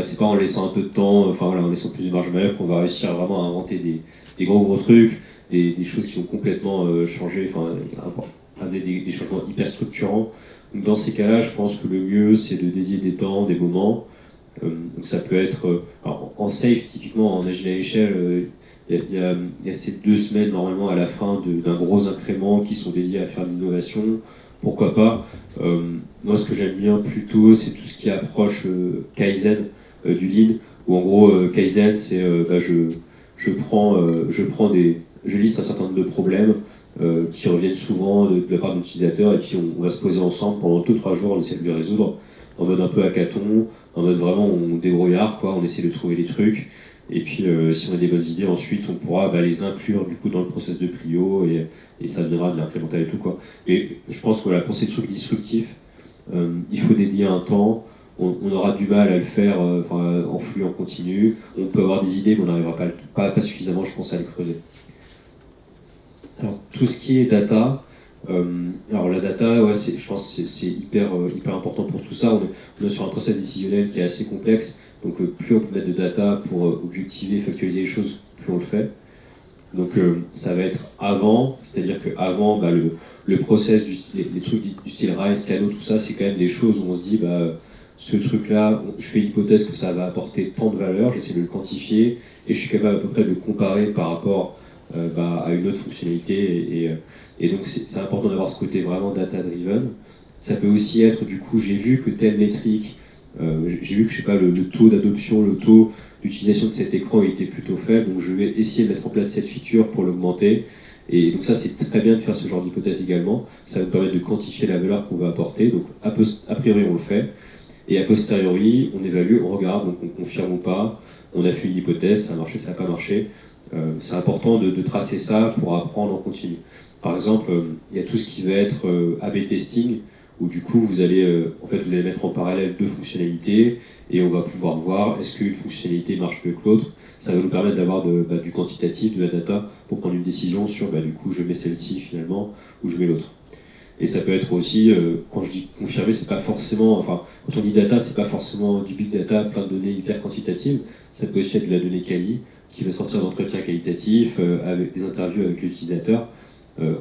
c'est pas en laissant un peu de temps, en laissant plus de marge de manœuvre qu'on va réussir vraiment à inventer des gros trucs, des choses qui vont complètement changer, amener des changements hyper structurants. Donc dans ces cas-là, je pense que le mieux, c'est de dédier des temps, des moments. Donc ça peut être, en safe, typiquement en agile à l'échelle, il y a ces 2 semaines normalement à la fin d'un gros incrément qui sont dédiés à faire de l'innovation. Pourquoi pas. Moi, ce que j'aime bien plutôt, c'est tout ce qui approche Kaizen du Lean, où en gros, Kaizen, c'est je liste un certain nombre de problèmes qui reviennent souvent de la part de l'utilisateur, et puis on va se poser ensemble pendant 2-3 jours, on essaie de les résoudre en mode un peu hackathon, en mode vraiment on débrouillard, quoi, on essaie de trouver les trucs. Et puis, si on a des bonnes idées, ensuite, on pourra les inclure du coup dans le process de prio, et ça viendra de l'implémenter et tout, quoi. Et je pense que pour ces trucs disruptifs, il faut dédier un temps. On aura du mal à le faire en flux en continu. On peut avoir des idées, mais on n'arrivera pas suffisamment, je pense, à les creuser. Alors, tout ce qui est data, alors la data, je pense que c'est hyper important pour tout ça. On est sur un process décisionnel qui est assez complexe. Donc plus on peut mettre de data pour objectiver, factualiser les choses, plus on le fait. Donc ça va être avant, c'est-à-dire qu'avant, le process, les trucs du style RISE, Kano, tout ça, c'est quand même des choses où on se dit, ce truc-là, je fais l'hypothèse que ça va apporter tant de valeur, j'essaie de le quantifier, et je suis capable à peu près de le comparer par rapport à une autre fonctionnalité. Et donc c'est important d'avoir ce côté vraiment data-driven. Ça peut aussi être, du coup, j'ai vu que telle métrique, j'ai vu que, je sais pas, le taux d'adoption, le taux d'utilisation de cet écran était plutôt faible, donc je vais essayer de mettre en place cette feature pour l'augmenter. Et donc ça, c'est très bien de faire ce genre d'hypothèse également. Ça va nous permettre de quantifier la valeur qu'on va apporter. Donc a priori, on le fait. Et a posteriori, on évalue, on regarde, donc on confirme ou pas. On a fait une hypothèse, ça a marché, ça n'a pas marché. C'est important de tracer ça pour apprendre en continu. Par exemple, il y a tout ce qui va être A/B testing, où du coup vous allez mettre en parallèle 2 fonctionnalités, et on va pouvoir voir est-ce qu'une fonctionnalité marche mieux que l'autre. Ça va nous permettre d'avoir du quantitatif, de la data, pour prendre une décision sur du coup je mets celle-ci finalement, ou je mets l'autre. Et ça peut être aussi, quand je dis confirmer, c'est pas forcément, quand on dit data, c'est pas forcément du big data, plein de données hyper quantitatives, ça peut aussi être de la donnée quali, qui va sortir d'entretiens qualitatifs, avec des interviews avec l'utilisateur.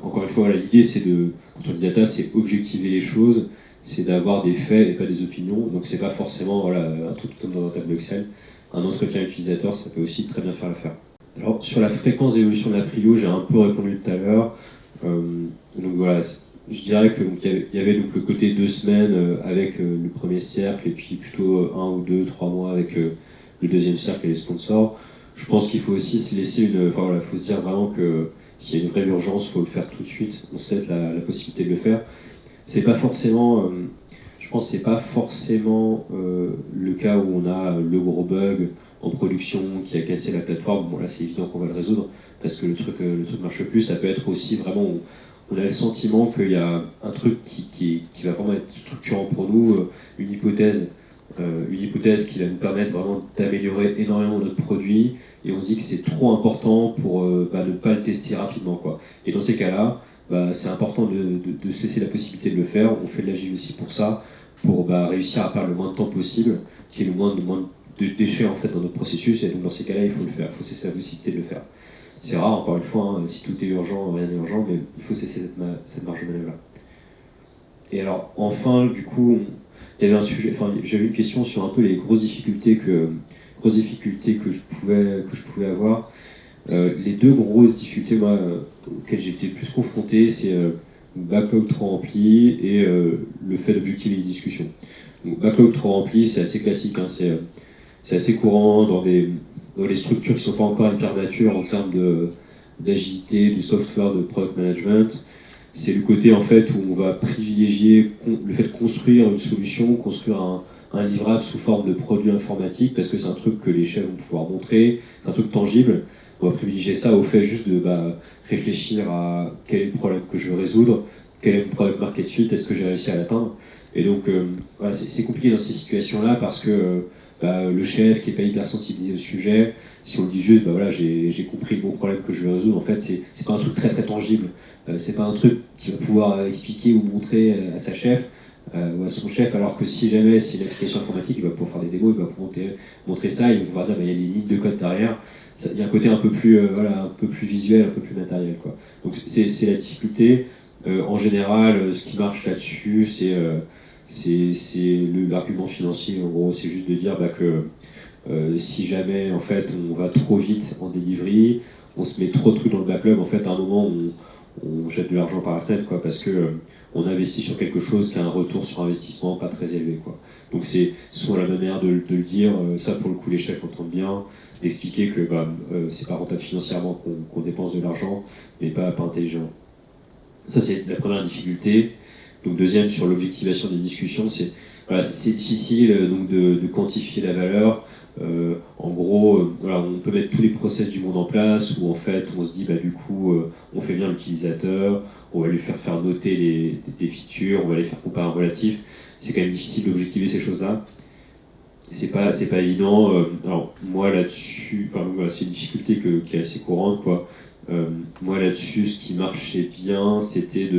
Encore une fois, l'idée c'est quand on dit data, c'est objectiver les choses, c'est d'avoir des faits et pas des opinions, donc c'est pas forcément un truc comme dans un tableau Excel. Un entretien utilisateur, ça peut aussi très bien faire l'affaire. Alors, sur la fréquence d'évolution de la prio, j'ai un peu répondu tout à l'heure. Donc voilà, je dirais qu'il y avait donc le côté 2 semaines avec le premier cercle, et puis plutôt 1 ou 2, 3 mois avec le deuxième cercle et les sponsors. Je pense qu'il faut aussi se laisser faut se dire vraiment que s'il y a une vraie urgence, il faut le faire tout de suite. On se laisse la possibilité de le faire. C'est pas forcément, je pense, que c'est pas forcément le cas où on a le gros bug en production qui a cassé la plateforme. Bon là, c'est évident qu'on va le résoudre parce que le truc marche plus. Ça peut être aussi vraiment où on a le sentiment qu'il y a un truc qui va vraiment être structurant pour nous, une hypothèse qui va nous permettre vraiment d'améliorer énormément notre produit, et on se dit que c'est trop important pour ne pas le tester rapidement, quoi. Et dans ces cas-là, c'est important de se laisser la possibilité de le faire. On fait de l'agile aussi pour ça, pour réussir à perdre le moins de temps possible, qu'il y ait le moins de déchets en fait dans notre processus. Et donc dans ces cas-là, il faut le faire, il faut se laisser la possibilité de le faire. C'est rare, encore une fois, si tout est urgent, rien n'est urgent, mais il faut se laisser cette marge de manœuvre-là. Et alors, enfin, du coup, il y avait un sujet, j'avais une question sur un peu les grosses difficultés que je pouvais avoir. Les 2 grosses difficultés auxquelles j'ai été le plus confronté, c'est backlog trop rempli et le fait d'objectiver les discussions. Donc, backlog trop rempli, c'est assez classique, c'est assez courant dans les structures qui ne sont pas encore hyper matures en termes d'agilité, de software, de product management. C'est le côté en fait où on va privilégier le fait de construire une solution, construire un livrable sous forme de produit informatique, parce que c'est un truc que les chefs vont pouvoir montrer, un truc tangible. On va privilégier ça au fait juste de réfléchir à quel est le problème que je veux résoudre, quel est le product market fit, est-ce que j'ai réussi à l'atteindre. Et donc c'est compliqué dans ces situations-là parce que le chef qui n'est pas hyper sensibilisé au sujet, si on le dit juste, j'ai compris le bon problème que je veux résoudre, en fait, c'est pas un truc très très tangible. C'est pas un truc qu'il va pouvoir expliquer ou montrer à sa chef. ou à son chef, alors que si jamais c'est une application informatique, il va pouvoir faire des démos, il va pouvoir montrer ça, il va pouvoir dire il y a les lignes de code derrière. Il y a un côté un peu plus, un peu plus visuel, un peu plus matériel, quoi. Donc c'est la difficulté. En général, ce qui marche là-dessus, c'est l'argument financier. En gros, c'est juste de dire que si jamais en fait on va trop vite en delivery, on se met trop de trucs dans le backlog, en fait à un moment on jette de l'argent par la fenêtre, quoi, parce que on investit sur quelque chose qui a un retour sur investissement pas très élevé, quoi. Donc c'est souvent la manière de le dire. Ça pour le coup les chefs entendent bien, d'expliquer que c'est pas rentable financièrement qu'on dépense de l'argent, mais pas intelligent. Ça c'est la première difficulté. Donc deuxième, sur l'objectivation des discussions, c'est difficile donc de quantifier la valeur. En gros, on peut mettre tous les process du monde en place où en fait on se dit du coup on fait bien l'utilisateur, on va lui faire noter des features, on va les faire comparer un relatif. C'est quand même difficile d'objectiver ces choses-là. C'est pas évident. Alors moi là-dessus, c'est une difficulté qui est assez courante, quoi. Moi là-dessus, ce qui marchait bien, c'était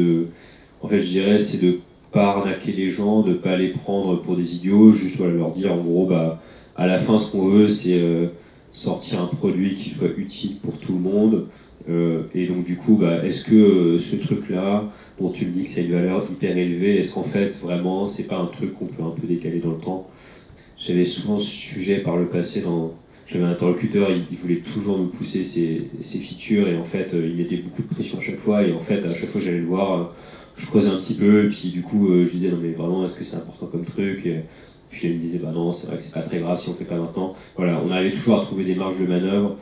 en fait, je dirais, c'est de pas arnaquer les gens, de pas les prendre pour des idiots, juste leur dire en gros, à la fin, ce qu'on veut, c'est sortir un produit qui soit utile pour tout le monde. Et donc du coup, est-ce que ce truc-là, dont tu me dis que c'est une valeur hyper élevée, est-ce qu'en fait, vraiment, c'est pas un truc qu'on peut un peu décaler dans le temps? J'avais souvent ce sujet par le passé j'avais un interlocuteur, il voulait toujours me pousser ses features, et en fait, il mettait beaucoup de pression à chaque fois, et en fait, à chaque fois que j'allais le voir, je creusais un petit peu, et puis du coup, je lui disais, non mais vraiment, est-ce que c'est important comme truc? Et puis elle me disait, non, c'est vrai que c'est pas très grave si on fait pas maintenant. Voilà, on arrivait toujours à trouver des marges de manœuvre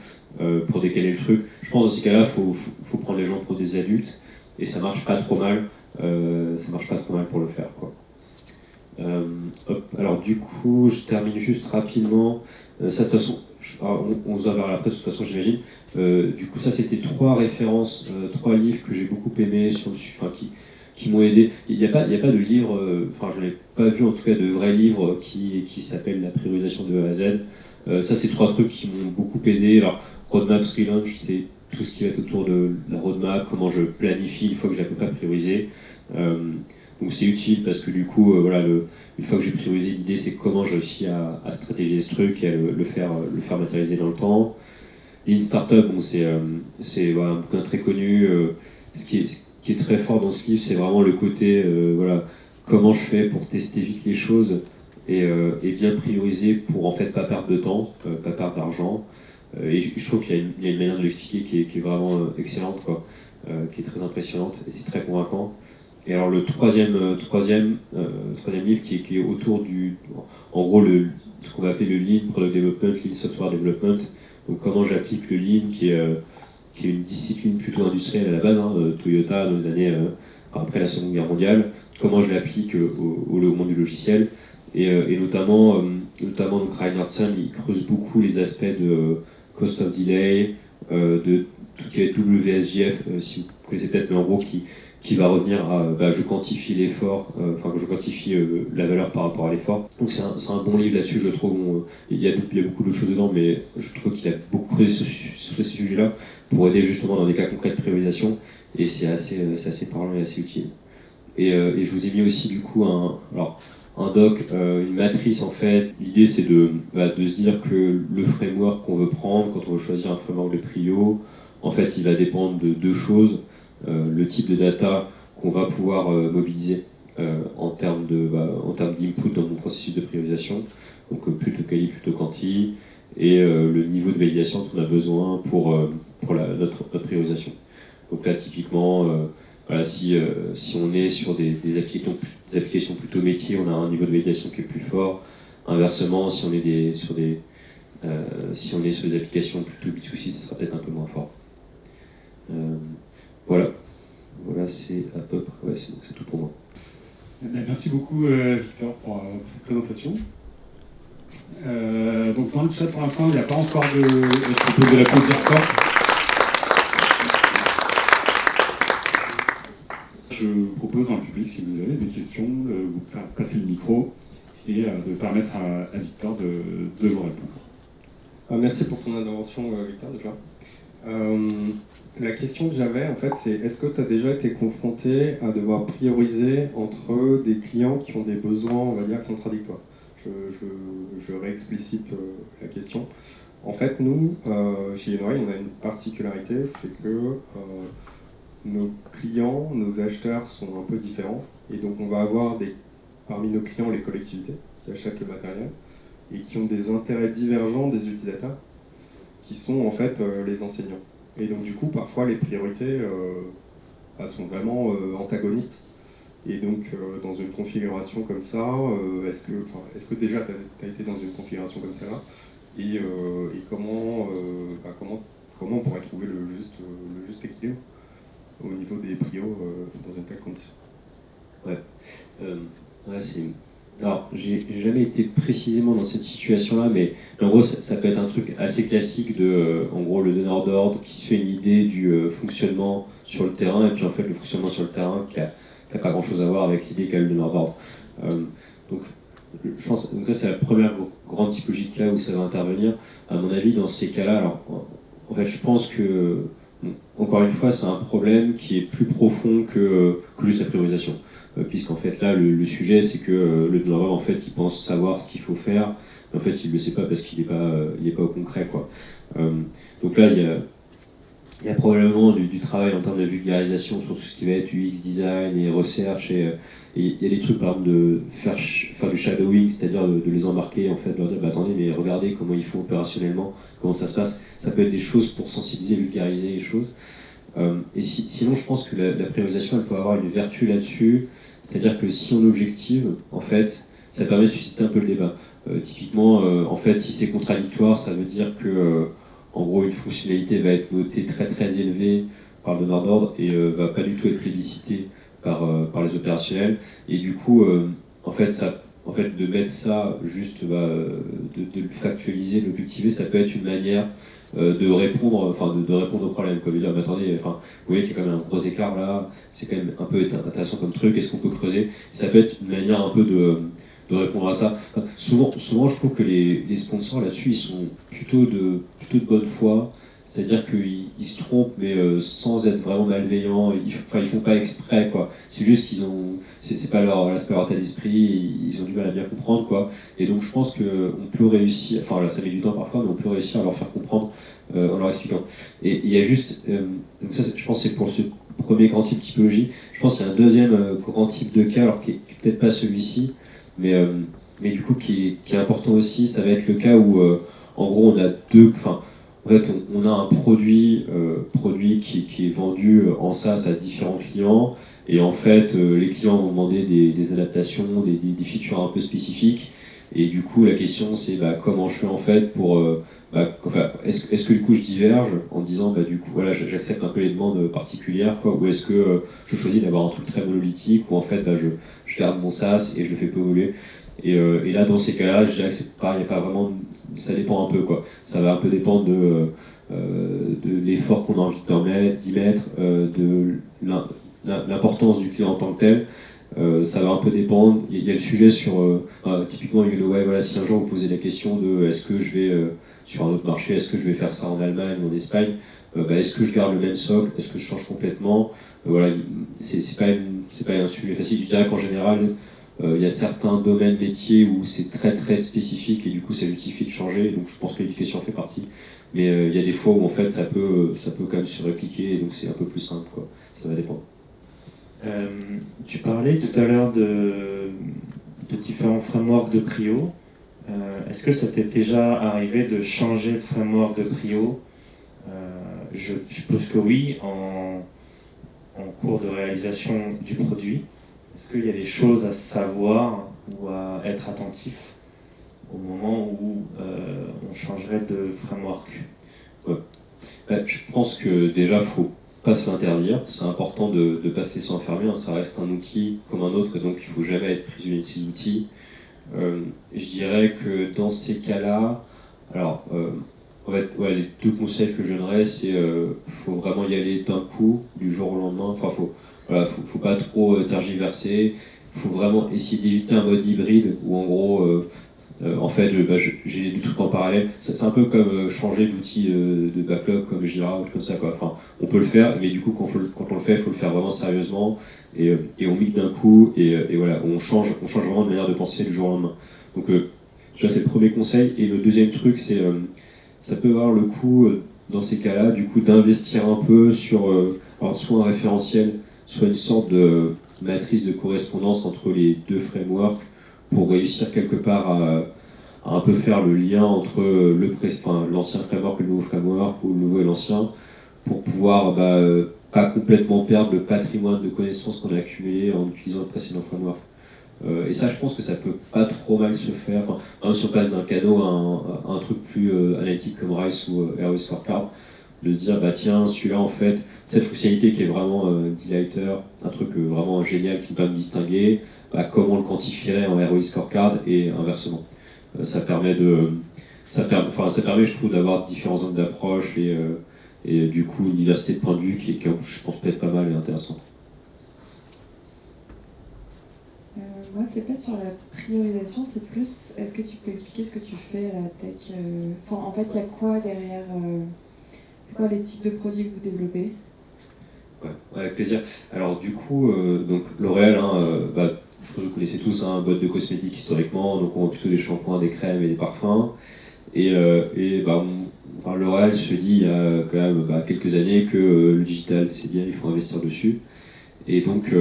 pour décaler le truc. Je pense dans ces cas-là, faut prendre les gens pour des adultes, et ça marche pas trop mal. Ça marche pas trop mal pour le faire, quoi. Alors du coup, je termine juste rapidement. Ça, de toute façon, on vous en verra après, de toute façon, j'imagine. Du coup, ça, c'était 3 références, 3 livres que j'ai beaucoup aimés sur le sujet, qui m'ont aidé. Il n'y a pas de livre, je n'ai pas vu en tout cas de vrai livre qui s'appelle La priorisation de A à Z. Ça, c'est 3 trucs qui m'ont beaucoup aidé. Alors, Roadmap Relaunch, c'est tout ce qui va être autour de la roadmap, comment je planifie une fois que j'ai à peu près priorisé. Donc c'est utile parce que du coup, une fois que j'ai priorisé, l'idée c'est comment je réussis à stratégiser ce truc et à le faire matérialiser dans le temps. Lean Startup, c'est un bouquin très connu. Ce qui est très fort dans ce livre, c'est vraiment le côté, comment je fais pour tester vite les choses et bien prioriser pour en fait pas perdre de temps, pas perdre d'argent. Et je trouve qu'il y a une manière de l'expliquer qui est vraiment excellente, quoi, qui est très impressionnante et c'est très convaincant. Et alors le troisième livre qui est autour en gros ce qu'on va appeler le Lean Product Development, Lean Software Development. Donc comment j'applique le Lean qui est une discipline plutôt industrielle à la base, Toyota dans les années après la Seconde Guerre mondiale. Comment je l'applique au monde du logiciel et notamment donc Reinhardson, il creuse beaucoup les aspects de cost of delay, de tout ce qui est WSJF, si vous connaissez peut-être, mais en gros qui va revenir à je quantifie l'effort, je quantifie la valeur par rapport à l'effort. Donc c'est un bon livre là-dessus, je trouve. Il y a beaucoup d'autres choses dedans, mais je trouve qu'il a beaucoup creusé sur ce sujet-là pour aider justement dans des cas concrets de priorisation, et c'est assez parlant et assez utile. Et je vous ai mis aussi du coup un doc, une matrice en fait. L'idée c'est de se dire que le framework qu'on veut prendre quand on veut choisir un framework de prio, en fait il va dépendre de 2 choses. Le type de data qu'on va pouvoir mobiliser en termes d'input dans mon processus de priorisation, donc plutôt quali, plutôt quanti, et le niveau de validation dont on a besoin pour notre priorisation. Donc là typiquement, si on est sur des applications plutôt métiers, on a un niveau de validation qui est plus fort. Inversement, si on est sur des applications plutôt B2C, ce sera peut-être un peu moins fort. Voilà, c'est à peu près, c'est tout pour moi. Merci beaucoup Victor pour cette présentation. Donc dans le chat pour l'instant, il n'y a pas encore de propos de la pause fort. Je vous propose dans le public, si vous avez des questions, de vous faire passer le micro et de permettre à Victor de vous répondre. Merci pour ton intervention, Victor, déjà. La question que j'avais, en fait, c'est est-ce que tu as déjà été confronté à devoir prioriser entre des clients qui ont des besoins, on va dire, contradictoires? Je réexplicite la question. En fait, nous, chez Unreal, on a une particularité, c'est que nos clients, nos acheteurs sont un peu différents. Et donc, on va avoir parmi nos clients les collectivités qui achètent le matériel et qui ont des intérêts divergents des utilisateurs, qui sont en fait les enseignants. Et donc du coup, parfois, les priorités sont vraiment antagonistes. Et donc, dans une configuration comme ça, est-ce que déjà tu as été dans une configuration comme ça là, et comment on pourrait trouver le juste équilibre au niveau des prios dans une telle condition? Alors, j'ai jamais été précisément dans cette situation-là, mais en gros, ça peut être un truc assez classique de, en gros, le donneur d'ordre qui se fait une idée du fonctionnement sur le terrain, et puis en fait, le fonctionnement sur le terrain qui a pas grand-chose à voir avec l'idée qu'a le donneur d'ordre. Donc, je pense, donc ça, c'est la première grande typologie de cas où ça va intervenir. À mon avis, dans ces cas-là, alors, en fait, je pense que, encore une fois, c'est un problème qui est plus profond que juste la priorisation. Puisqu'en fait là le sujet c'est que le donneur en fait il pense savoir ce qu'il faut faire, mais en fait il le sait pas parce qu'il est pas au concret quoi. Donc là il y a probablement du travail en termes de vulgarisation sur tout ce qui va être UX design et research, et il y a des trucs par exemple de faire du shadowing, c'est-à-dire de les embarquer en fait, de leur dire bah, attendez mais regardez comment ils font opérationnellement, comment ça se passe. Ça peut être des choses pour sensibiliser, vulgariser les choses. Et sinon, je pense que la priorisation, elle peut avoir une vertu là-dessus, c'est-à-dire que si on objective, en fait, ça permet de susciter un peu le débat. Typiquement, en fait, si c'est contradictoire, ça veut dire que, en gros, une fonctionnalité va être notée très très élevée par le donneur d'ordre et va pas du tout être plébiscitée par les opérationnels. Et du coup, en fait, de mettre ça juste, de le factualiser, de l'objectiver, ça peut être une manière de répondre au problème, comme dire, mais attendez, vous voyez qu'il y a quand même un gros écart là, c'est quand même un peu intéressant comme truc, est-ce qu'on peut creuser? Ça peut être une manière un peu de répondre à ça. Enfin, souvent, je trouve que les sponsors là-dessus, ils sont plutôt de bonne foi, c'est-à-dire qu'ils se trompent, mais sans être vraiment malveillants, ils font pas exprès, quoi. C'est juste qu'ils ont, c'est pas leur état d'esprit, ils ont du mal à bien comprendre, quoi. Et donc je pense qu'on peut réussir, enfin là ça met du temps parfois, mais on peut réussir à leur faire comprendre en leur expliquant. Et il y a juste, donc ça je pense c'est pour ce premier grand type de typologie. Je pense qu'il y a un deuxième grand type de cas, alors qui est peut-être pas celui-ci, mais du coup qui est important aussi, ça va être le cas où en gros on a en fait, on a un produit qui est vendu en SaaS à différents clients, et en fait, les clients vont demander des adaptations, des features un peu spécifiques, et du coup, la question c'est comment je fais en fait pour, est-ce que du coup je diverge en disant du coup voilà, j'accepte un peu les demandes particulières, quoi, ou est-ce que je choisis d'avoir un truc très monolithique où en fait je garde mon SaaS et je le fais pas évoluer. Et là, dans ces cas-là, je dirais que c'est pas, il n'y a pas vraiment, ça dépend un peu, quoi. Ça va un peu dépendre de l'effort qu'on a envie d'y mettre, de l'importance du client en tant que tel. Ça va un peu dépendre. Il y a le sujet sur, typiquement, voilà, si un jour vous posez la question de est-ce que je vais sur un autre marché, est-ce que je vais faire ça en Allemagne ou en Espagne, est-ce que je garde le même socle, est-ce que je change complètement, voilà, c'est pas un sujet facile. Je dirais qu'en général, il y a certains domaines métiers où c'est très très spécifique et du coup ça justifie de changer, donc je pense que l'éducation en fait partie, mais il y a des fois où en fait ça peut quand même se répliquer et donc c'est un peu plus simple, quoi. Ça va dépendre. Tu parlais tout à l'heure de différents frameworks de prio. Est-ce que ça t'est déjà arrivé de changer de framework de prio? Je suppose que oui, en cours de réalisation du produit. Est-ce qu'il y a des choses à savoir ou à être attentif au moment où on changerait de framework? Je pense que déjà, faut pas se l'interdire. C'est important de ne pas se laisser enfermer. Ça reste un outil comme un autre, et donc il faut jamais être prisonnier de ces outils. Je dirais que dans ces cas-là, alors, en fait, les deux conseils que je donnerais, c'est faut vraiment y aller d'un coup, du jour au lendemain. Enfin, faut pas trop tergiverser. Faut vraiment essayer d'éviter un mode hybride où en gros En fait, j'ai du truc en parallèle. C'est un peu comme changer d'outil de backlog comme Jira ou comme ça, quoi. Enfin, on peut le faire, mais du coup, quand on le fait, il faut le faire vraiment sérieusement et on mixe d'un coup et voilà, on change vraiment de manière de penser du jour au lendemain. Donc, tu vois, c'est le premier conseil. Et le deuxième truc, c'est ça peut avoir le coup, dans ces cas-là, du coup, d'investir un peu sur alors soit un référentiel, soit une sorte de matrice de correspondance entre les deux frameworks pour réussir quelque part à un peu faire le lien entre l'ancien framework et le nouveau framework, ou le nouveau et l'ancien, pour pouvoir pas complètement perdre le patrimoine de connaissances qu'on a accumulé en utilisant le précédent framework. Et ça, je pense que ça peut pas trop mal se faire. Enfin, même si on passe d'un canot à un truc plus analytique comme Rice ou ROI Scorecard, de se dire, bah tiens, celui-là, en fait, cette fonctionnalité qui est vraiment delighter, un truc vraiment génial qui nous permet de distinguer, bah, comment on le quantifierait en ROI Scorecard et inversement. Ça permet, je trouve, d'avoir différents angles d'approche et du coup, une diversité de points de vue qui je pense, peut être pas mal et intéressante. Moi, c'est pas sur la priorisation, c'est plus, est-ce que tu peux expliquer ce que tu fais à la tech en fait, il y a quoi derrière c'est quoi les types de produits que vous développez? Ouais, avec plaisir. Alors du coup, donc L'Oréal, je pense que vous connaissez tous, boîte de cosmétiques historiquement, donc on vend plutôt des shampoings, des crèmes et des parfums. L'Oréal se dit il y a quand même quelques années que le digital c'est bien, il faut investir dessus. Et donc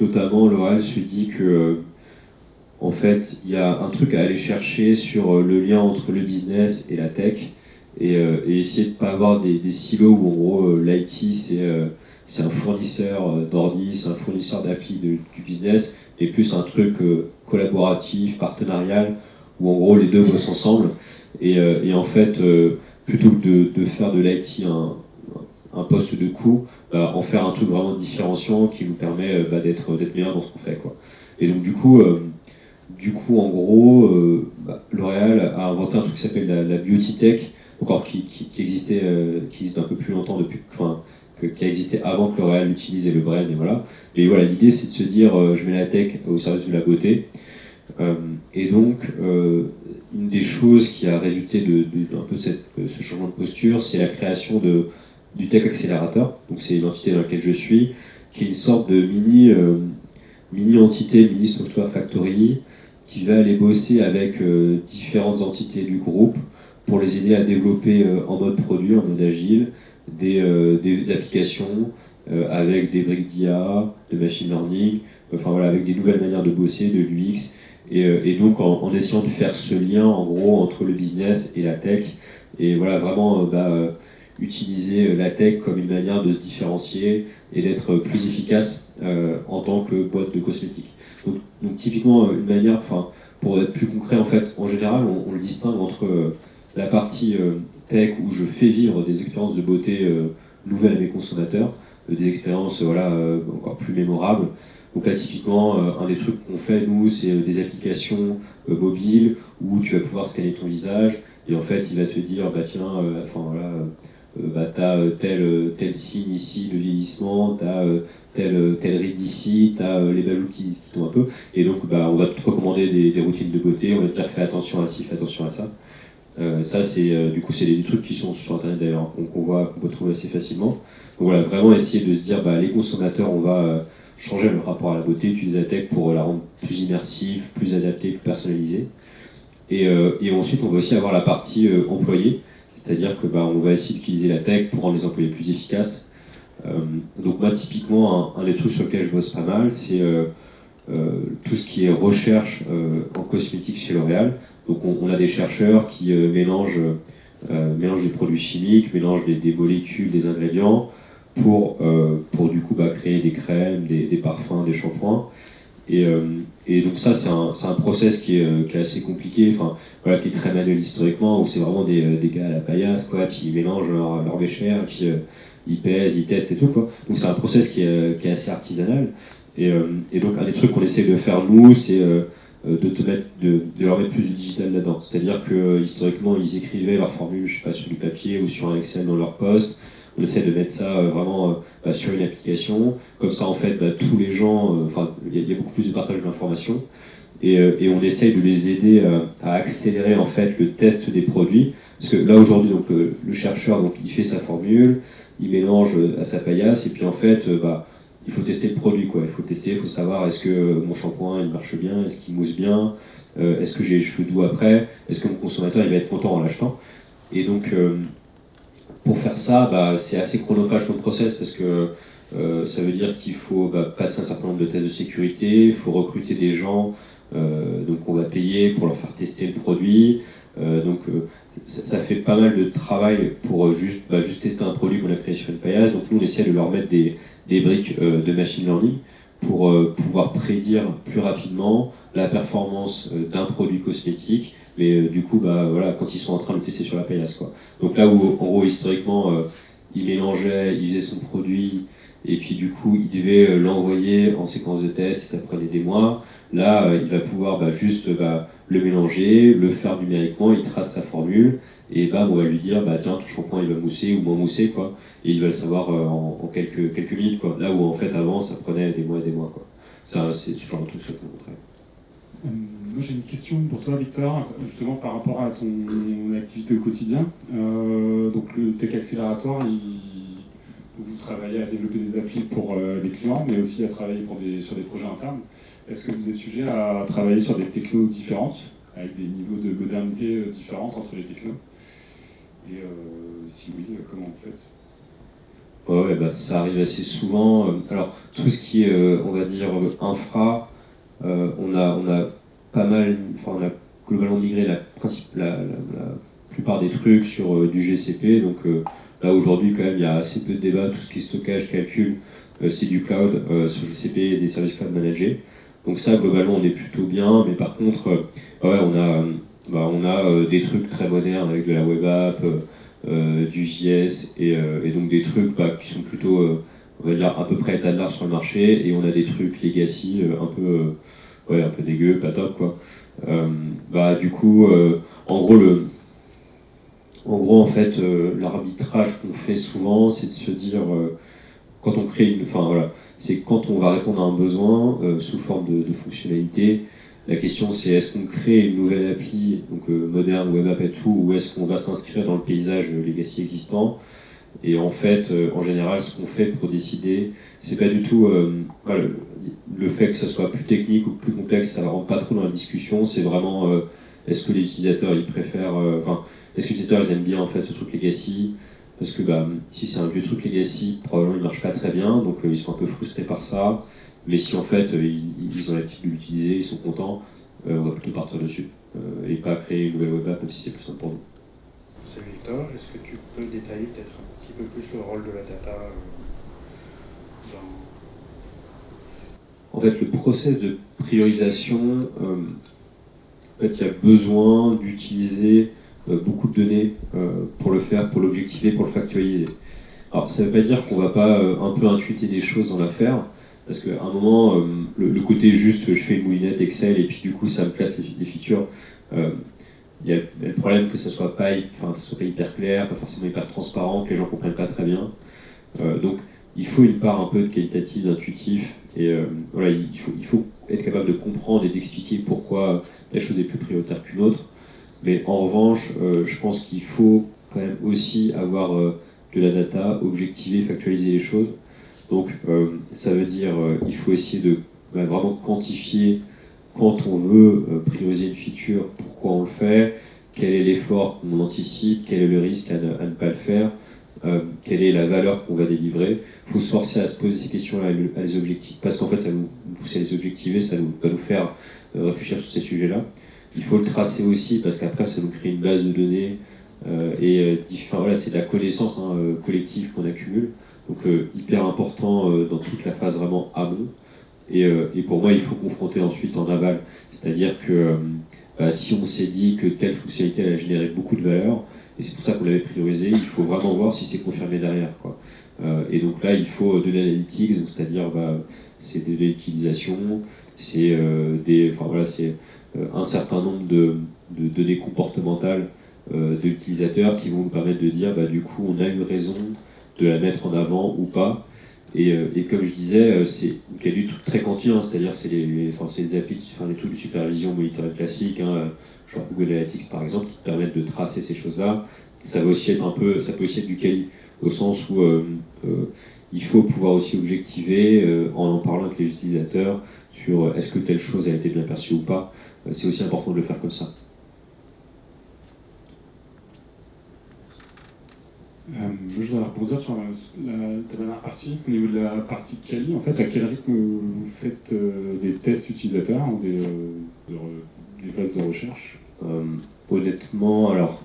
notamment L'Oréal se dit que en fait il y a un truc à aller chercher sur le lien entre le business et la tech et essayer de ne pas avoir des silos où en gros l'IT c'est un fournisseur d'ordi, c'est un fournisseur d'appli du business et plus un truc collaboratif, partenarial où en gros les deux bossent ensemble et en fait plutôt que de faire de l'IT un poste de coût, en faire un truc vraiment différenciant qui nous permet d'être meilleur dans ce qu'on fait, quoi. Et donc du coup en gros L'Oréal a inventé un truc qui s'appelle la beauty tech, encore qui existe un peu plus longtemps qui a existé avant que L'Oréal utilise le brand et voilà. Mais voilà, l'idée c'est de se dire je mets la tech au service de la beauté. Et donc une des choses qui a résulté de un peu ce changement de posture, c'est la création du Tech Accelerator. Donc c'est une entité dans laquelle je suis, qui est une sorte de mini entité, mini software factory, qui va aller bosser avec différentes entités du groupe pour les aider à développer en mode produit, en mode agile, des applications avec des briques d'IA, de machine learning, avec des nouvelles manières de bosser, de l'UX, et donc en essayant de faire ce lien en gros entre le business et la tech, et voilà vraiment utiliser la tech comme une manière de se différencier et d'être plus efficace en tant que boîte de cosmétiques. Donc typiquement une manière, pour être plus concret en fait, en général on le distingue entre la partie tech où je fais vivre des expériences de beauté nouvelles à mes consommateurs, des expériences encore plus mémorables. Donc là typiquement un des trucs qu'on fait nous c'est des applications mobiles où tu vas pouvoir scanner ton visage et en fait il va te dire t'as tel signe ici de vieillissement, t'as telle ride ici, t'as les bajoux qui tombent un peu, et donc on va te recommander des routines de beauté, on va te dire fais attention à ci, fais attention à ça. Ça c'est du coup c'est des trucs qui sont sur internet d'ailleurs, qu'on peut trouver assez facilement. Donc voilà, vraiment essayer de se dire les consommateurs, on va changer le rapport à la beauté, utiliser la tech pour la rendre plus immersive, plus adaptée, plus personnalisée. Et ensuite on va aussi avoir la partie employé. C'est-à-dire que on va essayer d'utiliser la tech pour rendre les employés plus efficaces. Donc moi typiquement un des trucs sur lesquels je bosse pas mal, c'est tout ce qui est recherche en cosmétique chez L'Oréal. Donc on a des chercheurs qui mélangent des produits chimiques, mélangent des molécules, des ingrédients pour du coup créer des crèmes, des parfums, des shampoings. Et donc ça c'est un process qui est assez compliqué, qui est très manuel historiquement, où c'est vraiment des gars à la paillasse, quoi, puis ils mélangent leur bécher, puis ils pèsent, ils testent et tout, quoi. Donc c'est un process qui est assez artisanal. Et donc un des trucs qu'on essaie de faire nous, c'est de leur mettre plus de digital là-dedans. C'est-à-dire que historiquement ils écrivaient leurs formules, je sais pas, sur du papier ou sur un Excel dans leur poste. On essaie de mettre ça vraiment sur une application, comme ça en fait tous les gens, il y a beaucoup plus de partage d'informations, et on essaye de les aider à accélérer en fait le test des produits. Parce que là aujourd'hui, donc le chercheur, donc il fait sa formule, il mélange à sa paillasse, et puis en fait, il faut tester le produit, quoi. Il faut tester, il faut savoir est-ce que mon shampoing il marche bien, est-ce qu'il mousse bien, est-ce que j'ai les cheveux doux après, est-ce que mon consommateur il va être content en l'achetant. Et donc pour faire ça, c'est assez chronophage comme process parce que ça veut dire qu'il faut passer un certain nombre de tests de sécurité, il faut recruter des gens, donc on va payer pour leur faire tester le produit. Ça fait pas mal de travail pour juste tester un produit qu'on a créé sur une paillasse. Donc nous on essaie de leur mettre des briques de machine learning pour pouvoir prédire plus rapidement la performance d'un produit cosmétique, mais du coup voilà, quand ils sont en train de le tester sur la paillasse, quoi. Donc là où en gros historiquement il mélangeait, il faisait son produit et puis du coup il devait l'envoyer en séquence de test et ça prenait des mois. Là il va pouvoir juste le mélanger, le faire numériquement, il trace sa formule et on va lui dire tiens ton shampoing il va mousser ou moins mousser, quoi, et il va le savoir en quelques minutes, quoi. Là où en fait avant ça prenait des mois et des mois, quoi. Ça c'est ce genre de truc que je peux montrer. Moi j'ai une question pour toi Victor, justement par rapport à ton activité au quotidien. Donc le Tech Accelerator, vous travaillez à développer des applis pour des clients, mais aussi à travailler sur des projets internes. Est-ce que vous êtes sujet à travailler sur des technos différentes, avec des niveaux de modernité différentes entre les technos? Et si oui, comment vous faites? Ouais, ça arrive assez souvent. Alors tout ce qui est, on va dire, infra, on a pas mal, on a globalement migré la plupart des trucs sur du GCP. Donc là aujourd'hui quand même il y a assez peu de débat. Tout ce qui est stockage, calcul, c'est du cloud sur GCP et des services cloud managés. Donc ça globalement on est plutôt bien. Mais par contre, on a des trucs très modernes avec de la web app, du JS et donc des trucs qui sont plutôt on va dire à peu près état de l'art sur le marché, et on a des trucs legacy un peu dégueu, pas top, quoi. Du coup en gros en fait l'arbitrage qu'on fait souvent c'est de se dire quand on crée c'est quand on va répondre à un besoin sous forme de fonctionnalité. La question c'est est-ce qu'on crée une nouvelle appli, donc moderne, web app et tout, ou est-ce qu'on va s'inscrire dans le paysage legacy existant. Et en fait, en général, ce qu'on fait pour décider, c'est pas du tout le fait que ça soit plus technique ou plus complexe, ça ne rentre pas trop dans la discussion. C'est vraiment est-ce que les utilisateurs ils préfèrent, est-ce que les utilisateurs ils aiment bien en fait ce truc legacy, parce que si c'est un vieux truc legacy, probablement il marche pas très bien, donc ils sont un peu frustrés par ça. Mais si en fait ils ont l'habitude de l'utiliser, ils sont contents, on va plutôt partir dessus et pas créer une nouvelle web app, même si c'est plus simple pour nous. C'est Victor, est-ce que tu peux détailler peut-être un petit peu plus le rôle de la data En fait, le process de priorisation, en fait, il y a besoin d'utiliser beaucoup de données pour le faire, pour l'objectiver, pour le factualiser. Alors, ça ne veut pas dire qu'on ne va pas un peu intuiter des choses dans l'affaire, parce qu'à un moment, le côté juste, je fais une moulinette Excel et puis du coup, ça me place les features. Il y a le problème que ça soit pas hyper clair, pas forcément hyper transparent, que les gens ne comprennent pas très bien. Donc, il faut une part un peu de qualitatif, d'intuitif, et il faut être capable de comprendre et d'expliquer pourquoi telle chose est plus prioritaire qu'une autre. Mais en revanche, je pense qu'il faut quand même aussi avoir de la data, objectiver, factualiser les choses. Donc ça veut dire il faut essayer de vraiment quantifier quand on veut prioriser une feature, pourquoi on le fait, quel est l'effort qu'on anticipe, quel est le risque à ne pas le faire, quelle est la valeur qu'on va délivrer. Il faut se forcer à se poser ces questions-là, à les objectiver, parce qu'en fait ça nous pousse à les objectiver, ça va nous faire réfléchir sur ces sujets-là. Il faut le tracer aussi, parce qu'après ça nous crée une base de données c'est de la connaissance collective qu'on accumule, donc hyper important dans toute la phase vraiment amont. Et pour moi, il faut confronter ensuite en aval, c'est-à-dire que si on s'est dit que telle fonctionnalité elle a généré beaucoup de valeur, et c'est pour ça qu'on l'avait priorisé, il faut vraiment voir si c'est confirmé derrière, quoi. Et donc là, il faut de l'analytics, c'est-à-dire c'est des d'utilisation, c'est un certain nombre de données comportementales de l'utilisateur qui vont nous permettre de dire du coup on a eu raison de la mettre en avant ou pas. Et comme je disais, il y a du truc très quantité, c'est-à-dire c'est les applis, les trucs de supervision, monitoring classique, genre Google Analytics par exemple, qui te permettent de tracer ces choses-là. Ça peut aussi être du quali, au sens où il faut pouvoir aussi objectiver en parlant avec les utilisateurs sur est-ce que telle chose a été bien perçue ou pas. C'est aussi important de le faire comme ça. Je voudrais rebondir sur ta dernière partie, au niveau de la partie quali. En fait, à quel rythme vous faites des tests utilisateurs ou des phases de recherche? Honnêtement, alors,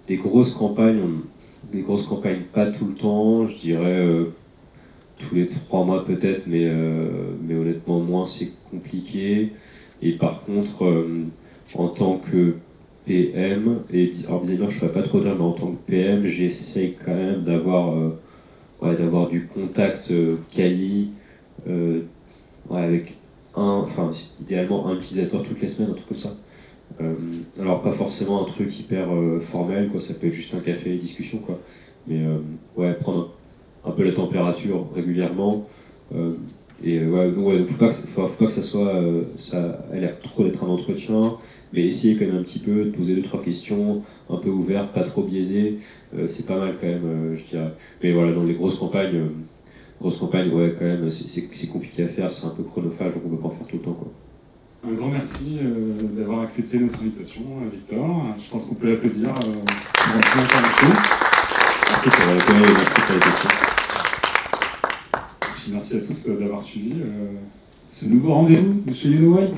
des grosses campagnes pas tout le temps, je dirais tous les 3 mois peut-être, mais honnêtement moins, c'est compliqué. Et par contre, en tant que PM, alors designer je ne saurais pas trop dire, mais en tant que PM, j'essaye quand même d'avoir du contact quali avec idéalement un utilisateur toutes les semaines, un truc comme ça. Alors pas forcément un truc hyper formel, quoi, ça peut être juste un café et discussion, quoi. Mais prendre un peu la température régulièrement. Donc faut pas que ça soit ça a l'air trop d'être un entretien, mais essayer quand même un petit peu de poser 2-3 questions un peu ouvertes, pas trop biaisées, c'est pas mal quand même, je dirais. Mais voilà, dans les grosses campagnes, quand même c'est compliqué à faire, c'est un peu chronophage, donc on peut pas en faire tout le temps, quoi. Un grand merci d'avoir accepté notre invitation, Victor. Je pense qu'on peut l'applaudir pour son intervention. Merci pour l'accueil et merci pour les questions. Et puis merci à tous d'avoir suivi ce nouveau rendez-vous de chez Unoway.